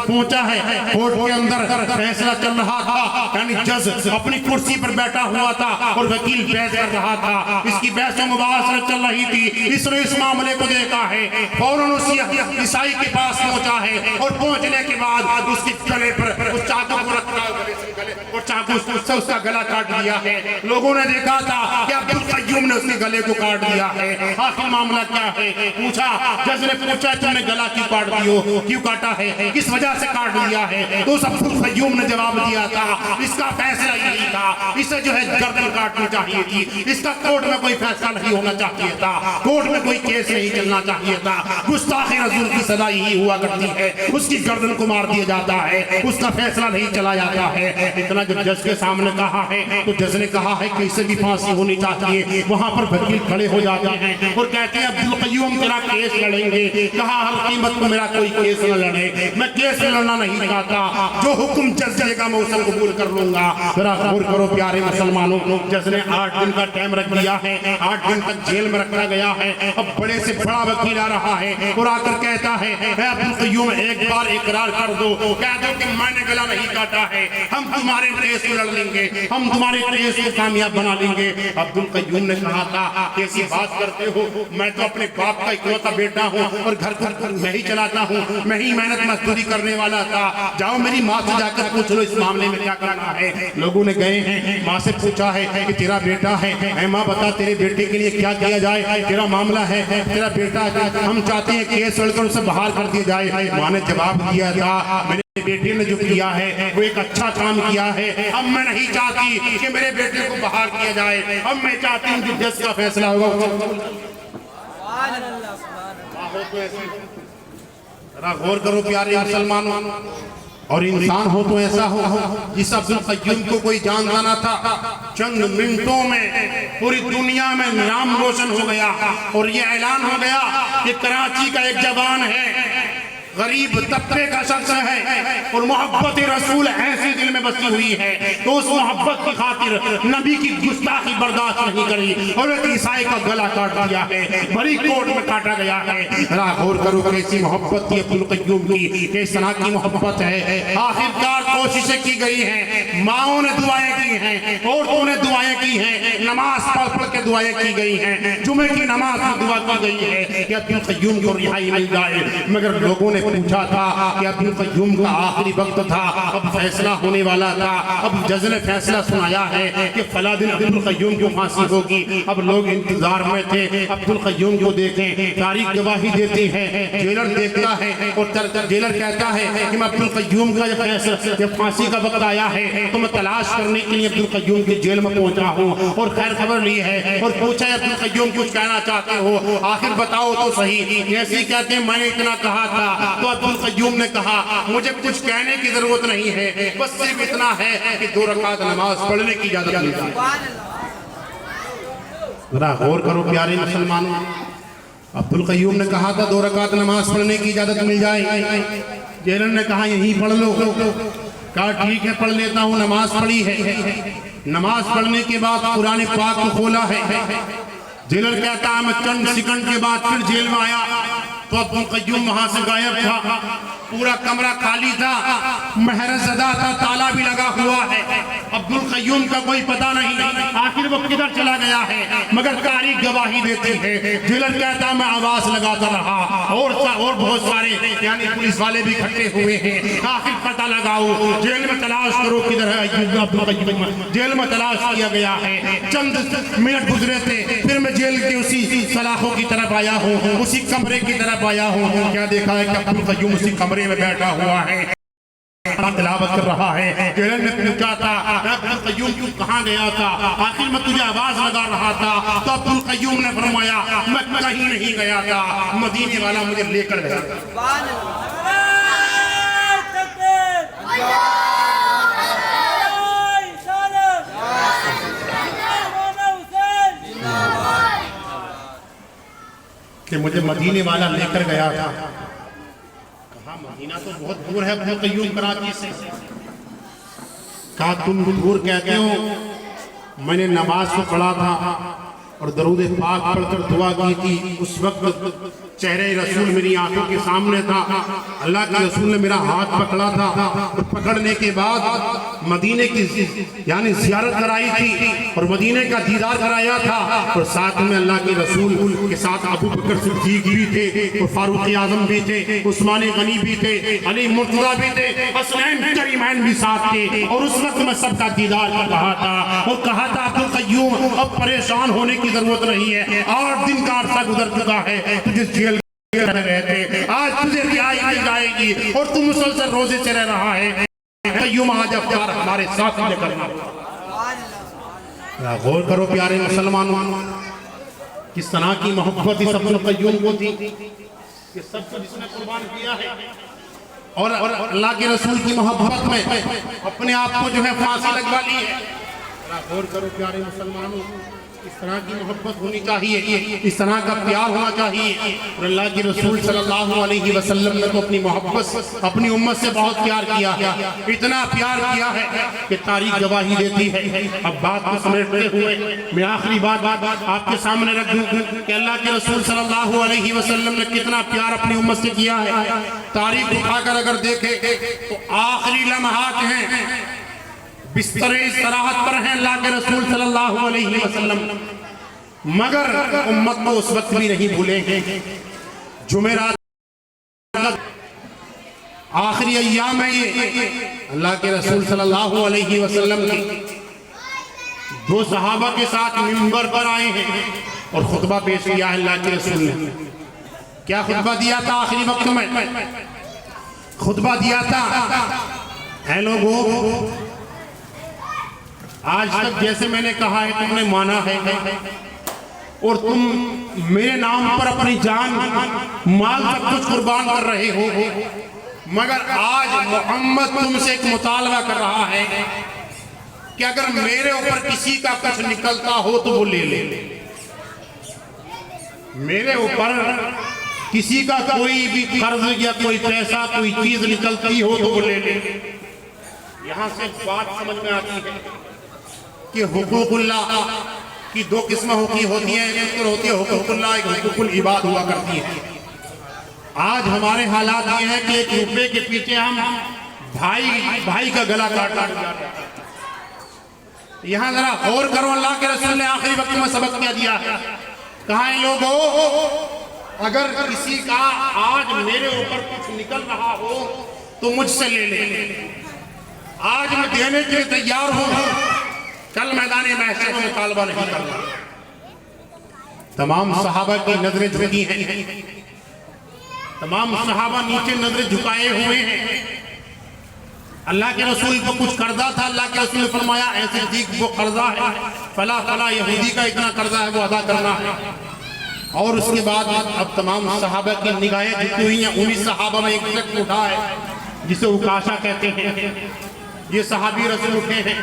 पहुंचा है कोर्ट के अंदर, फैसला चल रहा था, यानी जज अपनी कुर्सी पर बैठा हुआ था और वकील बहस कर रहा था, इसकी बहस मुबाशरत चल रही थी। इसने इस मामले को देखा है, फौरन उस ईसाई के पास पहुंचा है और पहुंचने के बाद उसके गले पर उस चाकू को रखा और चाकू चाकू से उसका गला काट दिया है। लोगों ने देखा था कि अब्दुल कय्यूम ने उसके गले को काट दिया है। आखिर मामला क्या है पूछा, जज ने पूछा तुमने गला क्यों काट दियो, क्यों काटा है, किस वजह से काट दिया है? तो अब्दुल कय्यूम ने जवाब दिया था इसका फैसला यही था, इसे जो है गर्दन काटनी चाहिए थी, इसका कोर्ट में कोई फैसला नहीं होना चाहिए था, कोर्ट में कोई केस नहीं चलना चाहिए था। गुस्ताखे रसूल की सजा यही हुआ करती है, उसकी गर्दन को मार दिया जाता है, उसका फैसला नहीं चला जाता है। इतना जब जज के सामने कहा है तो जज ने कहा है कि इसे भी फांसी होनी चाहिए। वहां पर वकील खड़े हो जाते हैं और कहते हैं अब्दुल कय्यूम तेरा केस लड़ेंगे। कहा हर कीमत पर मेरा कोई केस न लड़े, मैं केस लड़ना नहीं चाहता, जो हुक्म जज देगा मैं उसे कबूल कर लूंगा। जरा गौर करो प्यारे मुसलमानों, जज ने 8 दिन का टाइम रख दिया है, 8 दिन तक जेल में रखा गया है। अब बड़े से बड़ा वकील आ रहा है और आकर कहता है अब्दुल कय्यूम एक बार इकरार कर दो, कह दो कि मैंने गला नहीं काटा है, हम तुम्हारे केस को लड़ लेंगे, हम तुम्हारे केस को कामयाब बना लेंगे। अब्दुल कय्यूम ने कहा था कैसी बात करते हो, मैं तो अपने बाप का इकलौता बेटा हूँ और घर घर मैं ही चलाता हूँ, मैं ही मेहनत मजदूरी करने वाला था, जाओ मेरी माँ से जाकर पूछ लो इस मामले में क्या करना है। लोगों ने गए हैं, माँ से पूछा है कि तेरा बेटा है, माँ बता तेरे बेटे के लिए क्या किया जाए, तेरा मामला है, तेरा बेटा हम चाहते हैं केस लड़कर उसे बहाल कर दिया जाए। माँ ने जवाब दिया था मेरे बेटे ने जो किया है वो एक अच्छा काम किया है, अब मैं नहीं चाहती कि मेरे बेटे को बहाल किया जाए, अब मैं चाहती हूँ कि जज का फैसला होगा। गौर करो प्यारे मुसलमानों, और इंसान हो तो ऐसा हो जिस अब्दुल कय्यूम को कोई जानता ना था, चंद मिनटों में पूरी दुनिया में नाम रोशन हो गया और ये ऐलान हो गया कि कराची का एक जवान है, गरीब तबके का शख्स है और मोहब्बत रसूल ऐसे दिल में बसी हुई है तो उस मोहब्बत की खातिर नबी की गुस्ताखी बर्दाश्त नहीं करी और एक ईसाई का गला काट दिया है, बड़ी कोर्ट में काटा गया है। गौर करो कैसी मोहब्बत थी अब्दुल कय्यूम की, किस तरह की मोहब्बत है। आखिरकार कोशिशें की गई हैं, माओं ने दुआएं की हैं, औरतों ने दुआएं की हैं, नमाज पढ़ पढ़ के दुआएं की गई हैं, जुमे की नमाज में दुआ की गई है कि अब्दुल कय्यूम को रिहाई मिल जाए। मगर लोगों ने पूछा था कि अब्दुल कय्यूम का आखिरी वक्त था, अब फैसला होने वाला था, अब जज ने फैसला सुनाया है कि फला दिन अब्दुल कय्यूम को फांसी होगी। अब लोग इंतजार में थे अब्दुल कय्यूम को देखें, तारीख गवाही देती है, जेलर देखता है और जेलर कहता है कि मैं अब्दुल कय्यूम का जब फांसी का वक्त आया है तो मैं तलाश करने के लिए अब्दुल कय्यूम की जेल में पहुंचा हूँ और खैर खबर ली है और पूछा है अब्दुल कय्यूम कुछ कहना चाहते हो, आखिर बताओ तो सही। ऐसे कहते हैं मैंने इतना कहा था, तो अब्दुल कय्यूम ने कहा मुझे कुछ कहने की जरूरत नहीं है, बस सिर्फ इतना है कि 2 रकात नमाज पढ़ने की इजाजत मिल जाए। जरा गौर करो प्यारे मुसलमानों, अब्दुल कय्यूम ने कहा था 2 रकात नमाज पढ़ने की इजाजत मिल जाए। जेलर ने कहा यही पढ़ लो, कहा ठीक है पढ़ लेता हूँ। नमाज पढ़ी है, नमाज पढ़ने के बाद कुरान पाक को खोला है। जेलर कहता है मैं चंद सेकंड के बाद फिर जेल में आया तो अब्दुल कय्यूम वहां से गायब था, पूरा कमरा खाली था, महरज़दा था, ताला भी लगा हुआ है, अब्दुल कय्यूम का कोई पता नहीं, आखिर वो किधर चला गया है। मगर तारीख गवाही देती है, जेलर कहता मैं आवाज लगाता रहा और बहुत सारे यानी पुलिस वाले भी इकट्ठे हुए हैं, आखिर पता लगाओ, जेल में तलाश करो किधर है अब्दुल कय्यूम। जेल में तलाश किया गया है, चंद मिनट गुजरे थे, फिर मैं जेल के उसी सलाखों की तरफ आया हूँ, उसी कमरे की तरफ आया हूँ। क्या देखा है कि अब्दुल कय्यूम उसी कमरे में बैठा हुआ है, तिलावत कर रहा है। जेलर ने पूछा था अब्दुल कय्यूम क्यों कहाँ गया था, आखिर मैं तुझे आवाज लगा रहा था, तो अब्दुल कय्यूम ने फरमाया मैं कहीं नहीं गया था, मदीने वाला मुझे लेकर गया। कि मुझे मदीने वाला लेकर गया था। कहा मदीना तो बहुत दूर है अब्दुल कय्यूम कराची से। कहा तुम दूर कहते हो, मैंने नमाज को पढ़ा था और दरूद पाक पढ़कर दुआ की थी, उस वक्त चेहरे रसूल मेरी आंखों के सामने था। अल्लाह के रसूल ने मेरा हाथ पकड़ा था और पकड़ने के बाद मदीने की यानी ज़ियारत कराई थी और मदीने का दीदार कराया था। और साथ में अल्लाह के रसूल के साथ अबू बकर सिद्दीक भी थे और फारूक आजम भी थे, उस्मान गनी भी थे, अली मुर्तज़ा भी थे, हसनैन करीमैन भी साथ थे। और उस वक्त मैं सबका दीदार कर रहा था और कहा था अब्दुल क़य्यूम अब परेशान होने की जरूरत नहीं है, 8 दिन का अरसा गुजर चुका है, तुझे जेल रहते आज तुझे रिहाई मिल जाएगी और तू मुसलसल रोजे चले रहा है। क़य्यूम आज अफ्तार हमारे साथ करना। गौर करो प्यारे मुसलमानों, किस तरह की मोहब्बत इस अब्दुल क़य्यूम को थी, ये सब कुछ इसने कुर्बान किया है। और अल्लाह के रसूल की मोहब्बत में अपने आप को जो है फांसी लगवा ली है। गौर करो प्यारे मुसलमानों, इस तरह की मोहब्बत होनी चाहिए, इस तरह का प्यार होना चाहिए। और अल्लाह के रसूल सल्लल्लाहु अलैहि वसल्लम ने तो अपनी मोहब्बत अपनी उम्मत से बहुत प्यार किया है, इतना प्यार किया है कि तारीख गवाही देती है। अब बात को समेटते हुए मैं आखिरी बात आपके सामने रख दूं कि अल्लाह के रसूल सल्लल्लाहु अलैहि वसल्लम ने कितना प्यार अपनी उम्मत से किया है। तारीख उठाकर अगर देखें तो आखिरी लम्हात हैं, बिस्तर सराहत पर हैं अल्लाह के रसूल सल्लल्लाहु अलैहि वसल्लम, मगर उम्मत को उस वक्त भी नहीं भूलेंगे। जुमेरात आखिरी अय्याम है ये, अल्लाह के रसूल सल्लल्लाहु अलैहि वसल्लम ने 2 सहाबा के साथ मिंबर पर आए हैं और खुतबा पेश किया है। अल्लाह के रसूल ने क्या खुतबा दिया था? आखिरी वक्त में खुतबा दिया था, ऐ लोगों आज तक जैसे मैंने कहा है तुमने माना है और तुम मेरे नाम पर अपनी जान माल सब कुछ कुर्बान कर रहे हो, मगर आज मोहम्मद तुमसे एक मुतालबा कर रहा है कि अगर मेरे ऊपर किसी का कुछ निकलता हो तो वो ले ले। मेरे ऊपर किसी का कोई भी कर्ज या कोई पैसा कोई चीज निकलती हो तो वो ले ले। यहां से बात समझ में आती है कि हुकूकुल्लाह की 2 किस्में होती हैं, एक होती है हुकूकुल्लाह, एक हुकूकुल इबाद हुआ करती है। आज हमारे हालात ये हैं कि 1 रुपए के पीछे हम भाई का गला काट जा रहे हैं। यहाँ जरा गौर करो, अल्लाह के रसूल ने आखिरी वक्त में सबक क्या दिया है? कहा है लोगों अगर किसी का आज मेरे ऊपर कुछ निकल रहा हो तो मुझसे ले ले, आज मैं देने के लिए तैयार हूं, कल मैदाने महशर में मुतालबा नहीं करना। तमाम सहाबा की नजरें झुकी हैं, तमाम सहाबा नीचे नजरें झुकाए हुए हैं। अल्लाह के रसूल को कुछ कर्जा था, अल्लाह के रसूल ने फरमाया ऐसे ठीक वो कर्जा है, फला फला यहूदी का इतना कर्जा है वो अदा करना है। और उसके बाद अब तमाम सहाबा की निगाहें झुकी हुई हैं। उन्हीं सहाबा में एक शख्स उठा है जिसे उकाशा कहते हैं, ये सहाबी रसूल उठे हैं।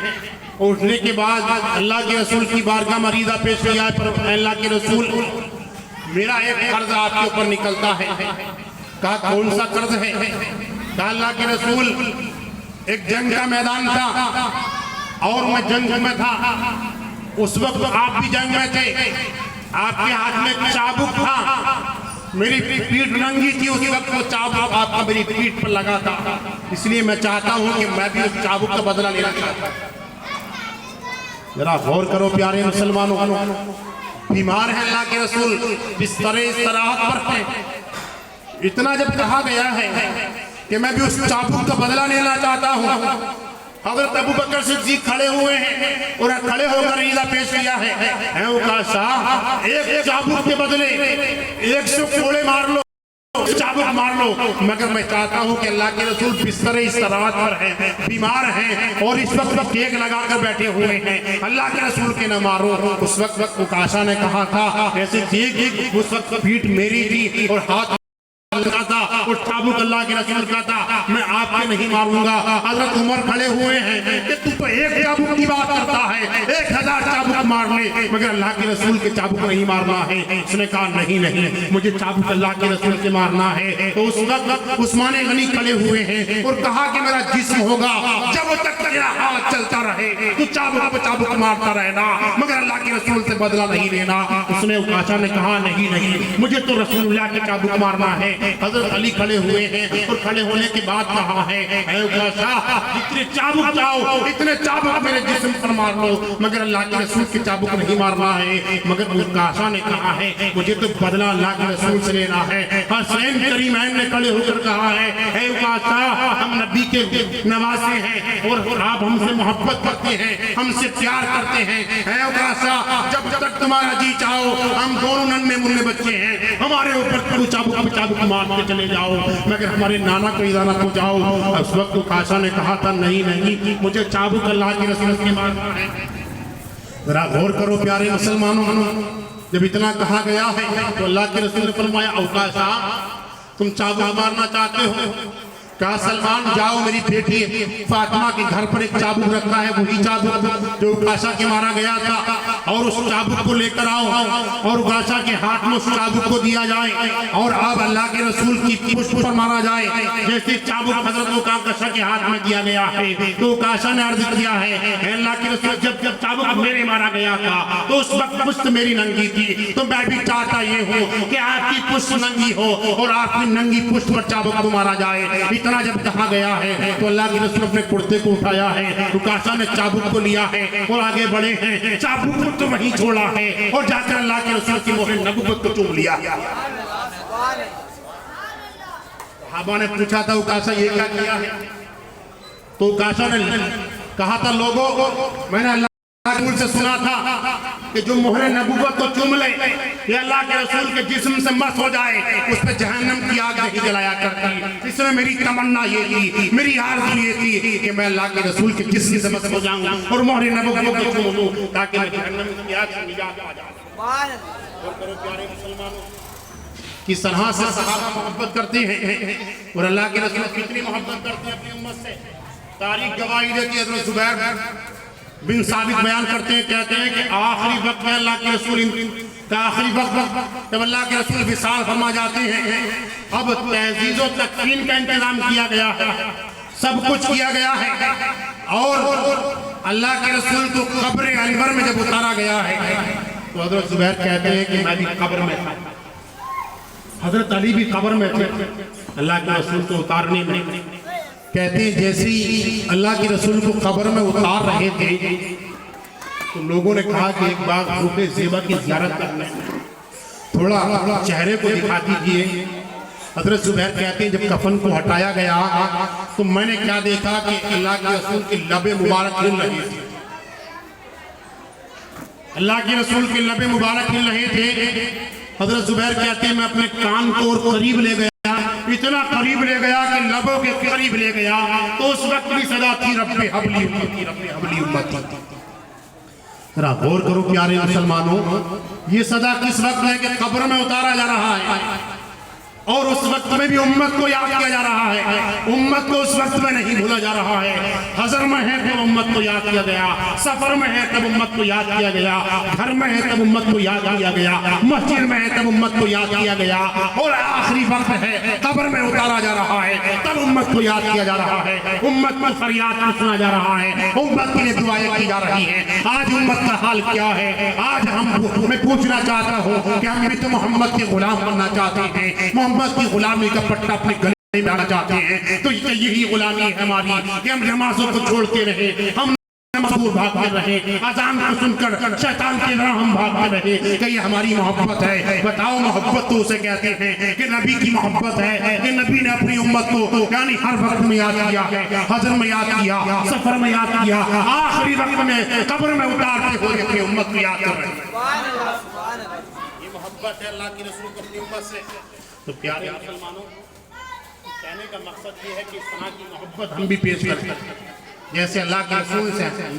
उठने के बाद अल्लाह के रसूल की बारगाह मरीदा पेश किया है, पर अल्लाह के रसूल मेरा एक कर्ज आपके ऊपर निकलता है। कहा कौन सा कर्ज है? कहा अल्लाह के रसूल एक जंग का मैदान था और मैं जंग में था, उस वक्त आप भी जंग में थे, आपके हाथ में एक चाबुक था, मेरी पीठ नंगी थी, उस वक्त वो चाबुक आपका मेरी पीठ पर लगा था, इसलिए मैं चाहता हूं कि मैं भी उस चाबुक का बदला लेना चाहता हूं। जरा गौर करो प्यारे मुसलमानों, बीमार है अल्लाह के रसूल, बिस्तरे सराहत पर हैं। इतना जब कहा गया है कि मैं भी उस चाबुक का बदला लेना चाहता हूं, हज़रत अबू बकर सिद्दीक खड़े हुए हैं और खड़े होकर ईदा पेश किया है उकाशा एक चाबुक के बदले 100 कोड़े मार लो, चाबुक मार लो, मगर मैं चाहता हूं कि अल्लाह के रसूल बिस्तरे इस तरह पर हैं, बीमार हैं और इस वक्त टेक लगाकर बैठे हुए हैं, अल्लाह के रसूल के न मारो। उस वक्त उकाशा ने कहा था ऐसे ठीक उस वक्त पीठ मेरी थी और हाथ था और चाबुक अल्लाह के रसूल का था, मैं आपके नहीं मारूंगा। हजरत उमर खड़े हुए हैं कि तू तो एक चाबुक की बात करता है, 1000 चाबुक मार ले, मगर अल्लाह के रसूल के चाबुक नहीं मारना है। उसने कहा नहीं नहीं, मुझे चाबुक अल्लाह के रसूल के मारना है। तो उस वक्त उस्मान गनी खड़े हुए हैं और कहा कि मेरा जिस्म होगा जब तक तेरा हाथ चलता रहे, तू चाबुक पे चाबुक मारता रहना, मगर अल्लाह के रसूल से बदला नहीं लेना। उसने उकाशा ने कहा नहीं नहीं, मुझे तो रसूलुल्लाह के चाबुक मारना है। हजरत अली खड़े हुए हैं और खड़े होने के बाद कहा है उकाशा, इतने चाबुक चाहो, इतने चाबुक मेरे जिस्म पर मार लो, मगर अल्लाह के रसूल के चाबुक नहीं मारना है। मगर उकाशा ने कहा है मुझे तो बदला अल्लाह के रसूल से लेना है। हसैन करीमैन ने खड़े होकर कहा है उकाशा, हम नबी के नवासे हैं और आप हमसे मोहब्बत करते हैं, हमसे प्यार करते हैं। उकाशा, जब तक तुम्हारा जी चाहो हम दोनों नन्हे मुन्ने बच्चे हैं, हमारे ऊपर चाबुक चाबुक मार के चले जाओ, मगर हमारे नाना को इजाना को जाओ। उस वक्त उकाशा ने कहा था नहीं नहीं, मुझे चाबुक अल्लाह के रसूल के मारना है। जरा गौर करो प्यारे मुसलमानों, जब इतना कहा गया है तो अल्लाह के रसूल ने फरमाया उकाशा तुम चाबुक मारना चाहते हो? कहा सलमान जाओ, मेरी बेटी फातिमा के घर पर एक चाबुक रखा है, वही चाबुक जो उकाशा के मारा गया था, और उस चाबुक को लेकर आओ और उकाशा के हाथ में उस चाबुक को दिया जाए और अब अल्लाह के रसूल की पुष्प पर मारा जाए जैसे चाबुक हजरत उकाशा के हाथ में दिया गया है। तो उकाशा ने अर्ज किया है अल्लाह के रसूल, जब जब चाबुक मेरे मारा गया था तो उस वक्त पुष्प मेरी नंगी थी, तो मैं भी चाहता ये हूँ कि आपकी पुष्प नंगी हो और आपकी नंगी पुष्प पर चाबुक को मारा जाए। इतना जब कहा गया है तो अल्लाह के रसूल अपने कुर्ते को उठाया है, उकाशा ने चाबुक को लिया है और आगे बढ़े हैं। चाबुक को तो वहीं छोड़ा है और जाकर अल्लाह के रसूल की मोहर नबुव्वत को चूम लिया। सहाबा ने पूछा था उकाशा ये क्या किया है? तो उकाशा ने कहा था लोगों, मैंने अल्लाह से सुना था कि जो मोहर नबुव्वत को चूम ले, ये अल्लाह के रसूल के जिस्म से मस हो जाए, उस पर जहन्नम की आग नहीं जलाया करती। इसमें मेरी तमन्ना ये थी, मेरी आरज़ू ये थी कि मैं अल्लाह के रसूल के जिस्म से मस हो जाऊं और मोहर नबुव्वत को चूम लूं ताकि मैं जहन्नम की आग से निजात पा जाऊं। और करो प्यारे मुसलमानों, किस तरह से सहाबा मोहब्बत करते हैं और अल्लाह के रसूल कितनी मोहब्बत करते हैं अपनी उम्मत से। तारीख गवाही देती है। हज़रत ज़ुबैर बिन साबित बयान करते हैं, कहते हैं कि आखिरी वक्त में अल्लाह के रसूल आखिरी वक्त जब अल्लाह के रसूल विसाल फरमा जाते हैं, अब तहजीज़ और तकफीन का इंतजाम किया गया है, सब कुछ किया गया है और अल्लाह के रसूल को कब्र अनवर में जब उतारा गया है तो हज़रत ज़ुबैर कहते हैं कि मैं भी कब्र में था, हज़रत अली भी कब्र में थे अल्लाह के रसूल को उतारने में। कहते हैं जैसे ही अल्लाह के रसूल को कब्र में उतार रहे थे तो लोगों ने कहा कि एक बार रूह ज़ेबा की ज़ियारत करने, थोड़ा चेहरे को दिखा दीजिए। हज़रत ज़ुबैर कहते हैं जब कफन को हटाया गया तो मैंने क्या देखा कि अल्लाह के रसूल की लबे मुबारक हिल रही थी, अल्लाह के रसूल के लबे मुबारक हिल रहे थे। हज़रत ज़ुबैर कहते हैं मैं अपने कान को और करीब ले गया, इतना करीब ले गया कि लबों के करीब ले गया तो उस वक्त भी सदा थी रब्बे हबली उम्मती, रब्बे हबली उम्मती। जरा गौर करो प्यारे मुसलमानों, ये सदा किस वक्त है कि कब्र में उतारा जा रहा है और उस वक्त में भी उम्मत को याद किया जा रहा है, उम्मत को उस वक्त में नहीं भूला जा रहा है। हज़र में है तब उम्मत को याद किया गया, सफर में है तब उम्मत को याद किया गया, घर में है तब उम्मत को याद किया गया, मस्जिद में है तब उम्मत को याद किया गया और आखिरी वक्त है कब्र में उतारा जा रहा है तब उम्मत को याद किया जा रहा है, उम्मत को फरियाद सुना जा रहा है, उम्मत के लिए दुआएं की जा रही है। आज उम्मत का हाल क्या है? आज मैं पूछना चाहता हूँ कि हम भी तो मोहम्मद के गुलाम बनना चाहते हैं, मोहम्मद की गुलामी का पट्टा अपने गले में डालना चाहते हैं, तो यही गुलामी है हमारी कि हम नमाजों को छोड़ते रहे, हम नमाज़ भागते रहे, अज़ान को सुनकर शैतान की तरह हम भागते रहे। कि ये हमारी मोहब्बत है? बताओ, मोहब्बत तो उसे कहते हैं कि नबी की मोहब्बत है कि नबी ने अपनी उम्मत को यानी हर वक्त में याद किया है, हज़र में याद किया, सफर में याद किया, आखिरी वक्त में कब्र में उतारते हुए अपनी उम्मत को याद कर रहे हैं। ये मोहब्बत है अल्लाह के रसूल को अपनी उम्मत से। तो प्यारे मुसलमानों, कहने का मकसद ये है कि इस तरह की मोहब्बत हम भी पेश करते हैं। जैसे अल्लाह के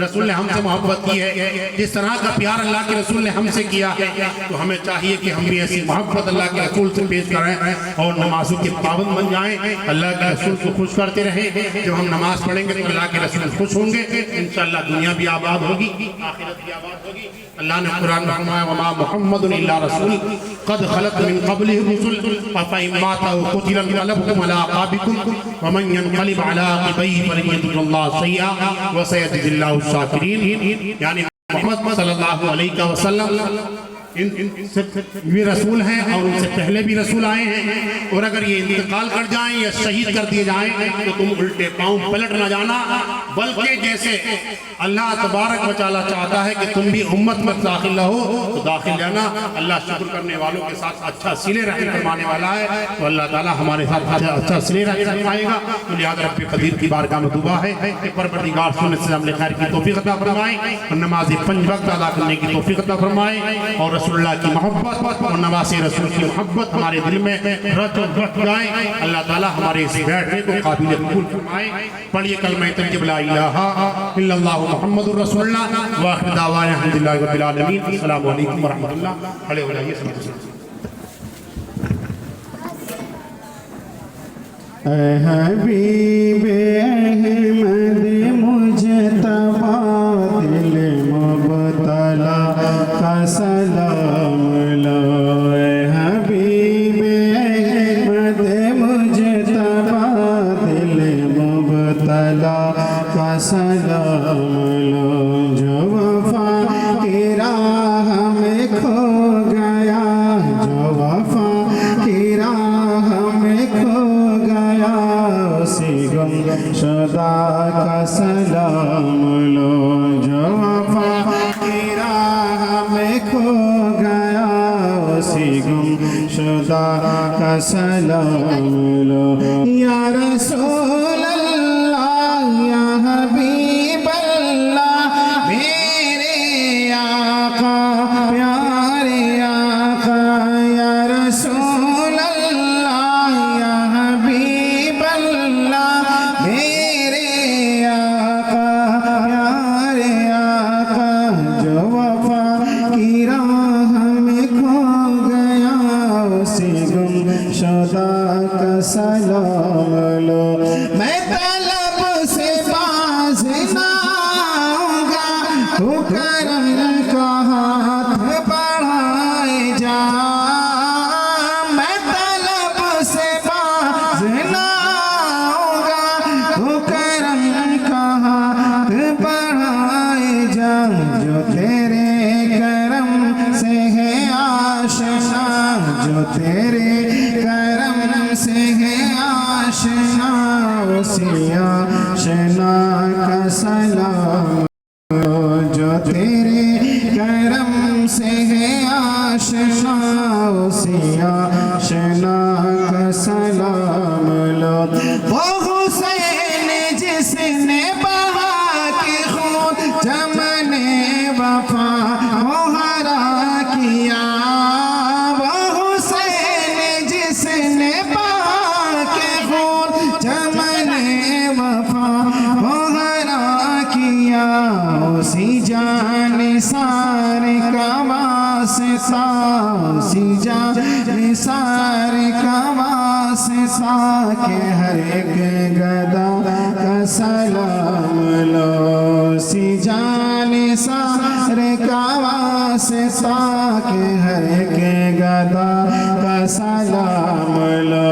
रसूल ने हमसे मोहब्बत की है, जिस तरह का प्यार अल्लाह के रसूल ने हमसे किया है, तो हमें चाहिए कि हम भी ऐसी मोहब्बत अल्लाह के रसूल से पेश करें और नमाजों के पाबंद बन जाएं, अल्लाह के रसूल को खुश करते रहें। जब हम नमाज पढ़ेंगे तो अल्लाह के रसूल खुश होंगे, इंशाअल्लाह दुनिया भी आबाद होगी, आखिरत भी आबाद होगी। अल्लाह ने कुरान में फरमाया वमा मुहम्मदुन इल्ला रसूल क़द खलत मिन क़ब्लिहि रुसूल अफ़इन माता व क़ुतिला इंक़लबतुम अला अक़ाबिकुम व मन यनक़लिब अला अक़बैहि फलयहमदिल्लाहु सय्यअ व सयजज़िल्लाहु शाकिरीन। यानी मोहम्मद सल्लल्लाहु अलैहि वसल्लम ये रसूल हैं और उनसे पहले भी रसूल आए हैं, और अगर ये इंतकाल कर जाएं या शहीद कर दिए जाएं तो तुम उल्टे पांव पलट ना जाना, बल्कि जैसे अल्लाह तबारक व तआला चाहता है कि तुम भी उम्मत में दाखिल रहो तो दाखिल रहना। अल्लाह शुक्र करने वालों के साथ अच्छा सिले रहम फरमाने वाला है, तो अल्लाह ताला हमारे साथ अच्छा सिले रहम फरमाएगा। तो लिहाजा रब्बे कदीर की बारगाह में दुआ है कि परवरदिगार सुन्नत से हमने खैर की तौफीक अता फरमाए और नमाज 5 वक्त अदा करने की तौफीक अता फरमाए और रसूलुल्लाह की मोहब्बत और नवासे रसूल की मोहब्बत हमारे दिल में रच और बस जाए। अल्लाह ताला हमारे इस बैठने को काबिल कबूल फरमाए। पढ़िए कलमा तय्यब ला इलाहा इल्लल्लाहु मुहम्मदुर रसूलुल्लाह व आखिर दावाना अल्हम्दुलिल्लाहि रब्बिल आलमीन। अस्सलामु अलैकुम व रहमतुल्लाह। खड़े हो जाइए सब। हबीबे अहमद मुजतबा दिल मुबतला का सलाम लो। हबीबे अहमद मुजतबा दिल मुबतला का सलाम लो। जो वफा की राह में खो गया, जो वफा की राह में खो गया, उसी गुमशुदा का सलाम लो। जो वफा की राह में खो गया, उसी गुमशुदा का सलाम लो। या रसूल अल्लाह या हबीब अल्लाह मेरे आका प्यारे आका। या रसूल अल्लाह या हबीब अल्लाह मेरे आका प्यारे आका। जो वफा की राह में खो गया, उसी गुमशुदा का सलाम लो। मैं तलब से बाज ना आऊंगा, तू करम का हाथ बढ़ाए जा। मैं तलब से बाज ना आऊंगा, तू करम का हाथ बढ़ाए जा। जो तेरे करम से है आशना, जो तेरे करम से है आशना, उसी आशना का सलाम। जो तेरे करम से है आशना, उसी आशना का सलाम लो। वो हुसैन जिसने बहा के खून जमने वफा को हरा किया, वो हुसैन जिसने बहा के खून जमने वफा को हरा किया, उसी जान सारे का वास्ता, उसी जान सारे का वास्ता के हर एक गदा का सलाम लो। उसी जान सारे का वास्ता के हर एक गदा का सलाम लो।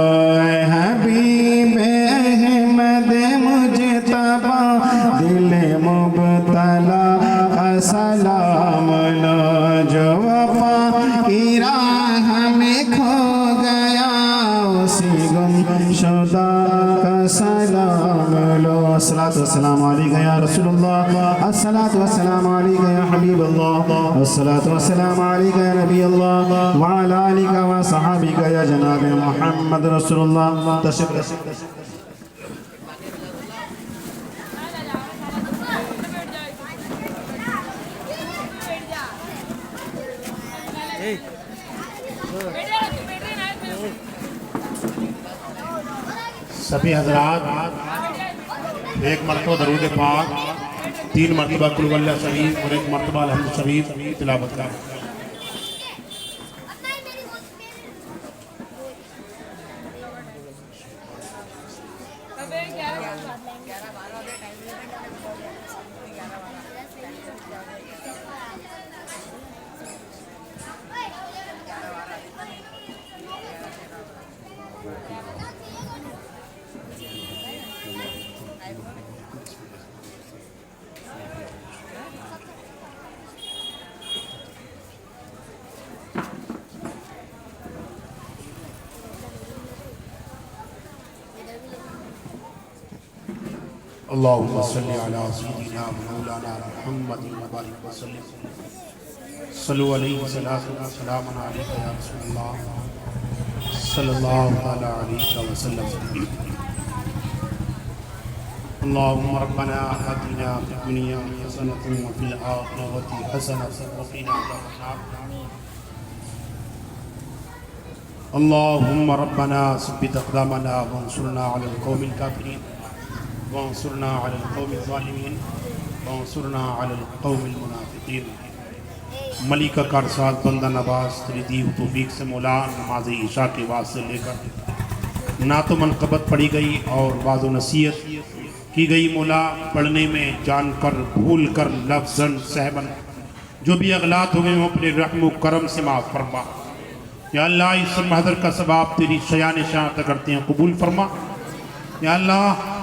हबीब अहमद मुजतबा दिल मुबतला का सलाम लो। जो वफा की राह में खो गया, उसी गुमशुदा का सलाम लो। अस्सलातु वस्सलामु अलैका या रसूलल्लाह, अस्सलातु वस्सलामु अलैका या हबीबल्लाह, अस्सलातु वस्सलामु अलैका या नबील्लाह व अला आलिका व सहाबिका या जनाब मुहम्मद रसूलुल्लाह। तशरीफ सभी हजरात एक मरतबा दरूद पाक, 3 मरतबा कुल वल्लाह शरीफ और 1 मरतबा अलहम्द शरीफ तिलावत का। अल्लाहुम्मा सल्ली अला सय्यिदिना मौलाना मुहम्मद व बारिक व सल्लिम सल्लु अलैहि सलातु व सलामुन अलैका या रसूलल्लाह सल्लल्लाहु तआला अलैहि व सल्लम। अल्लाहुम्मा रब्बना आतिना फिद दुनिया हसनतन व फिल आखिरति हसनतन व क़िना अज़ाबन्नार। अल्लाहुम्मा रब्बना सब्बित अक़दामना वंसुरना अलल क़ौमिल काफ़िरीन वंसुरना अलल क़ौमिज़ ज़ालिमीन वंसुरना अलल क़ौमिल मुनाफ़िक़ीन। मलिका कारसाद बंदा नवाज तेरी दी तौफीक से मौला नमाज इशा के बाद से लेकर ना तो मनक़बत पढ़ी गई और वाज़ो नसीहत की गई मौला, पढ़ने में जानकर भूल कर लफ्ज़न सहबन जो भी अगलात हो गए हो अपने रहम व करम से माफ़ फरमा। या अल्लाह इस महदर का सवाब तेरी शयान शान करते हैं कबूल फरमा। या अल्लाह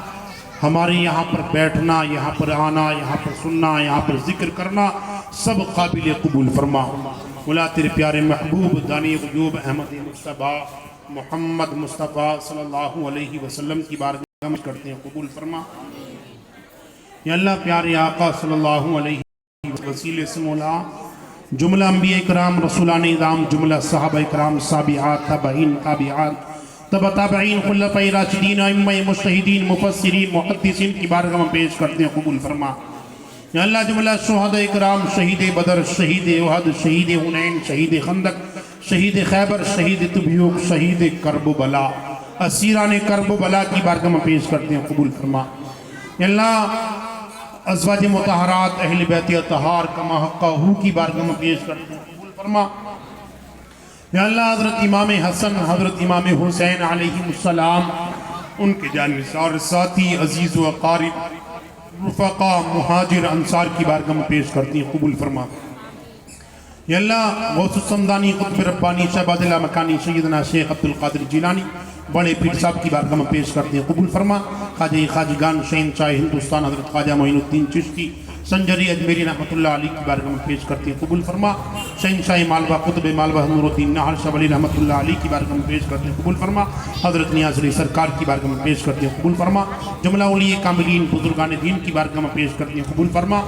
हमारे यहाँ पर बैठना, यहाँ पर आना, यहाँ पर सुनना, यहाँ पर जिक्र करना सब काबिल कबूल फरमा। मौला तेरे प्यारे महबूब दानी वजूब अहमद मुस्तफ़ा मोहम्मद मुस्तफ़ा सल्लल्लाहु अलैहि वसल्लम की बारगाह में करते हैं कबूल फरमा। या अल्लाह प्यारे आका सल्लल्लाहु अलैहि वसीले से मौला जुमला अंबिया इकराम रसूलान इज़ाम जुमला सहाबा इकराम साबिआत ताबईन ताबिआत तबताबईन खुलफ़ाए राशिदीन अइम्माए मुज्तहिदीन मुफस्सिरीन मुहद्दिसीन की बारगाह में पेश करते हैं कबूल फरमा। या अल्लाह जुमला शुहदा इकराम शहीद बदर शहीद उहद शहीद हुनैन शहीद खंदक शहीद खैबर शहीद तबूक शहीद करब बला असीरान करब बला की बारगाह में पेश करते हैं कबूल फरमा। या अल्लाह अज़वाज मुतहरात अहले बैत अतहार कमा हक़्क़हू की बारगाह में पेश करते हैं कबूल फरमा। या अल्लाह हज़रत इमाम हसन हज़रत इमाम हुसैन अलैहिमुस्सलाम उनके जाननिसार साथी अजीज़ व अक़ारिब रुफ़क़ा मुहाजिर अंसार की बारगाह में पेश करती हैं कबूल फरमा। या अल्लाह गौसुस समदानी कुतुब रब्बानी शहबादिल्ला मकानी सैयदना शेख अब्दुल क़ादिर जिलानी बड़े पीर साहब की बारगाह में पेश करते हैं कबूल फरमा। ख्वाजा खाजगान शहनशाह हिंदुस्तान हज़रत ख्वाजा मोइनुद्दीन चिश्ती संजरी अजमेरी रहमतुल्लाह अलैह की बारगाह में पेश करते हैं कबूल फरमा। शहनशाह मालवा कुतुब मालवा नूरुद्दीन नाहर शाह वली रहमतुल्लाह अलैह की बारगाह में पेश करते हैं कबूल फरमा। हज़रत नियाज़ अली सरकार की बारगाह में पेश करते हैं कबूल फरमा। जुमला उलिए कामिलीन बुजुर्गान दीन की बारगाह में पेश करते हैं कबूल फरमा।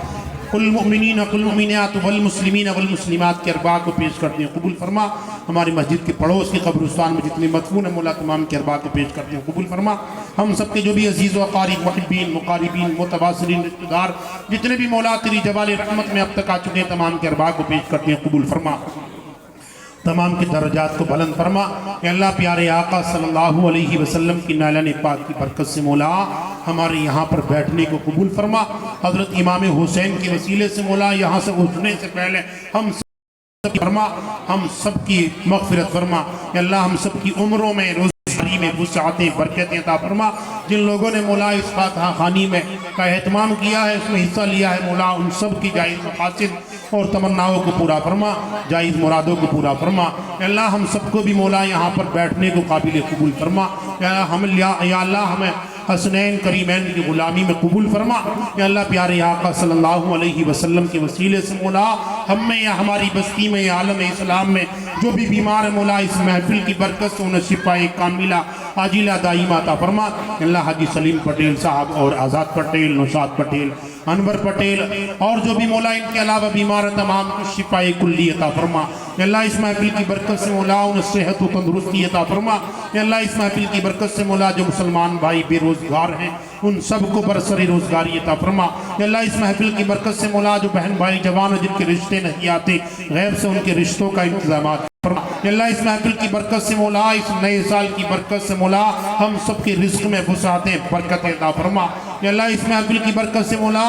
कुल मुमिनीन कुल मुमिनात वल मुस्लिमीन वल मुस्लिमात के अरबा को पेश करते हैं कबूल फरमा। हमारी मस्जिद के पड़ोस के कब्रिस्तान में जितने मदफून है मौला तमाम के अरबा को पेश करते हैं कबूल फरमा। हम सबके जो भी अजीज़ व अक़ारिब मुहिब्बीन मुक़ारिबीन मुतवासिरीन रिश्तेदार जितने भी मौला तेरी जवाल रहमत में अब तक आ चुके हैं तमाम के अरबा को पेश करते हैं कबूल फरमा। तमाम के दर्जात को बुलंद फरमा। या अल्लाह प्यारे आका सल्लल्लाहु अलैहि वसल्लम की नालान पाक की बरकत से मौला हमारे यहाँ पर बैठने को कबूल फरमा। हज़रत इमाम हुसैन के वसीले से मौला यहाँ से उठने से पहले हम फरमा हम सबकी मग़फ़िरत फरमा। या अल्लाह हम सबकी उम्रों में रोज़गारी में वुसअतें बरकतें अता फरमा। जिन लोगों ने मौला इस फातिहा खानी में का एहतमाम किया है उसमें हिस्सा लिया है मौला उन सब की जायज़ मक़ासिद और तमन्नाओं को पूरा फरमा, जायज़ मुरादों को पूरा फरमा। या अल्लाह हम सबको भी मौला यहाँ पर बैठने को काबिल कबूल फरमा। या अल्लाह हमें हसनैन करीमैन की ग़ुलामी में कबूल फरमा। या अल्लाह प्यारे आका सल्लल्लाहु अलैहि वसल्लम के वसीले से मौला हम में या हमारी बस्ती में या आलम इस्लाम में जो भी बीमार है मौला इस महफिल की बरकत से उन्हें शिफाए कामिला आजिला दाइमा अता फरमा। अल्लाह हाजी सलीम पटेल साहब और आज़ाद पटेल नौशाद पटेल अनवर पटेल और जो भी मौला इनके अलावा बीमार है तमाम को शिफाए कुल्ली अता फरमा। अल्लाह इस महफिल की बरकत से मौला उन्हें सेहत व तंदुरुस्ती अता फरमा। अल्लाह इस महफिल की बरकत से मौला जो मुसलमान भाई बेरोज़गार हैं उन सबको बरसरी रोज़गारी अता फरमा। अल्लाह इस महफिल की बरकत से मौला जो बहन भाई जवान हैं जिनके रिश्ते नहीं आते गैब से उनके रिश्तों का इंतजाम फरमा। अल्लाह इस महफिल की बरकत से मौला, इस नए साल की बरकत से मौला हम सबके रिस्क में वुसाअतें बरकतें अता फरमा। अल्लाह इस महफिल की बरकत से मौला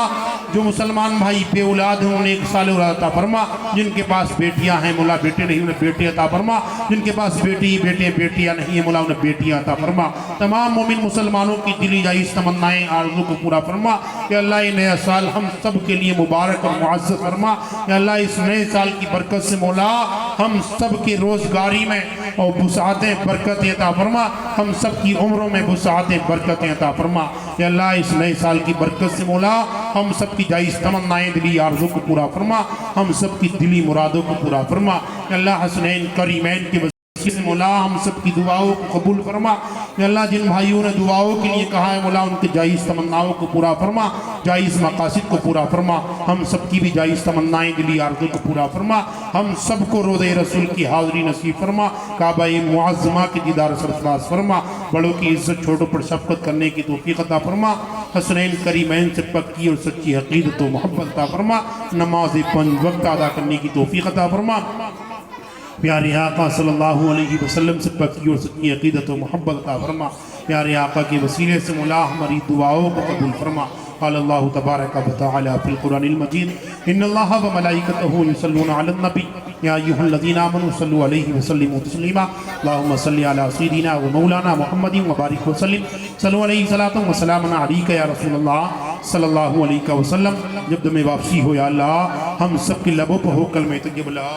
जो मुसलमान भाई बे औलाद हैं उन्हें एक साल औलाद अता फरमा, जिनके पास बेटियां हैं मौला बेटे नहीं उन्हें बेटे अता फरमा, जिनके पास बेटियां नहीं है मौला उन्हें बेटियां अता फरमा। तमाम मोमिन मुसलमानों की दिली जायज़ तमन्नाएं आरज़ू को पूरा फरमा। या अल्लाह ये नया साल हम सब के लिए मुबारक और मुअज़्ज़ज़ फरमा। या अल्लाह इस नए साल की बरकत से मौला हम सब की रोज़गारी में और वुसाअतें बरकतें अता फरमा, हम सब की उम्रों में वुसाअतें बरकतें अता फरमा। या अल्लाह इस नए साल की बरकत से मौला हम सब की जायज़ तमन्नाएं दिली आरज़ू को पूरा फरमा, हम सब की दिली मुरादों को पूरा फरमा। या अल्लाह हसनैन करीमैन के वसीले मौला हम सब की दुआओं को कबूल फरमा। या अल्लाह जिन भाइयों ने दुआओं के लिए कहा है मौला उनके जायज़ तमन्नाओं को पूरा फरमा, जायज़ मकासिद को पूरा फरमा, हम सब की भी जायज़ तमन्नाएं दिली आरज़ू को पूरा फरमा। हम सबको रोज़े रसूल की हाज़री नसीब फरमा, काबा-ए मुअज़्ज़मा की दीदार सरफराज फरमा, बड़ों की इज़्ज़त छोटों पर शफ़क़त करने की तौफ़ीक़ अता फरमा, हसनैन करीमैन से पक्की और सच्ची अक़ीदत व मोहब्बत अता फरमा, नमाज़ 5 वक्त अदा करने की तौफ़ीक़ अता फरमा। प्यारे आका सल्लल्लाहु अलैहि वसल्लम से पक्की और सच्ची अक़ीदत व मोहब्बत अता फरमा। प्यारे आका के वसीले से मौला हमारी दुआओं को कबूल फरमा। अल्लाह तबारक व तआला फ़िल कुरानिल मजीद इन्नल्लाह व मलाइकतहु युसल्लूना अलन नबी या अय्युहल्लज़ीना आमनू सल्लु अलैहि व सल्लिमू तस्लीमा अल्लाहुम्मा सल्लि अला सय्यिदिना व मौलाना मुहम्मदिन व बारिक व सल्लिम सल्लु अलैहि सलातु व सलामुन अलैका या रसूलल्लाह सल्लल्लाहु अलैहि वसल्लम। जब तुम्हें वापसी हो या अल्लाह हम सब के लबों पर हो कलमे तय्यब ला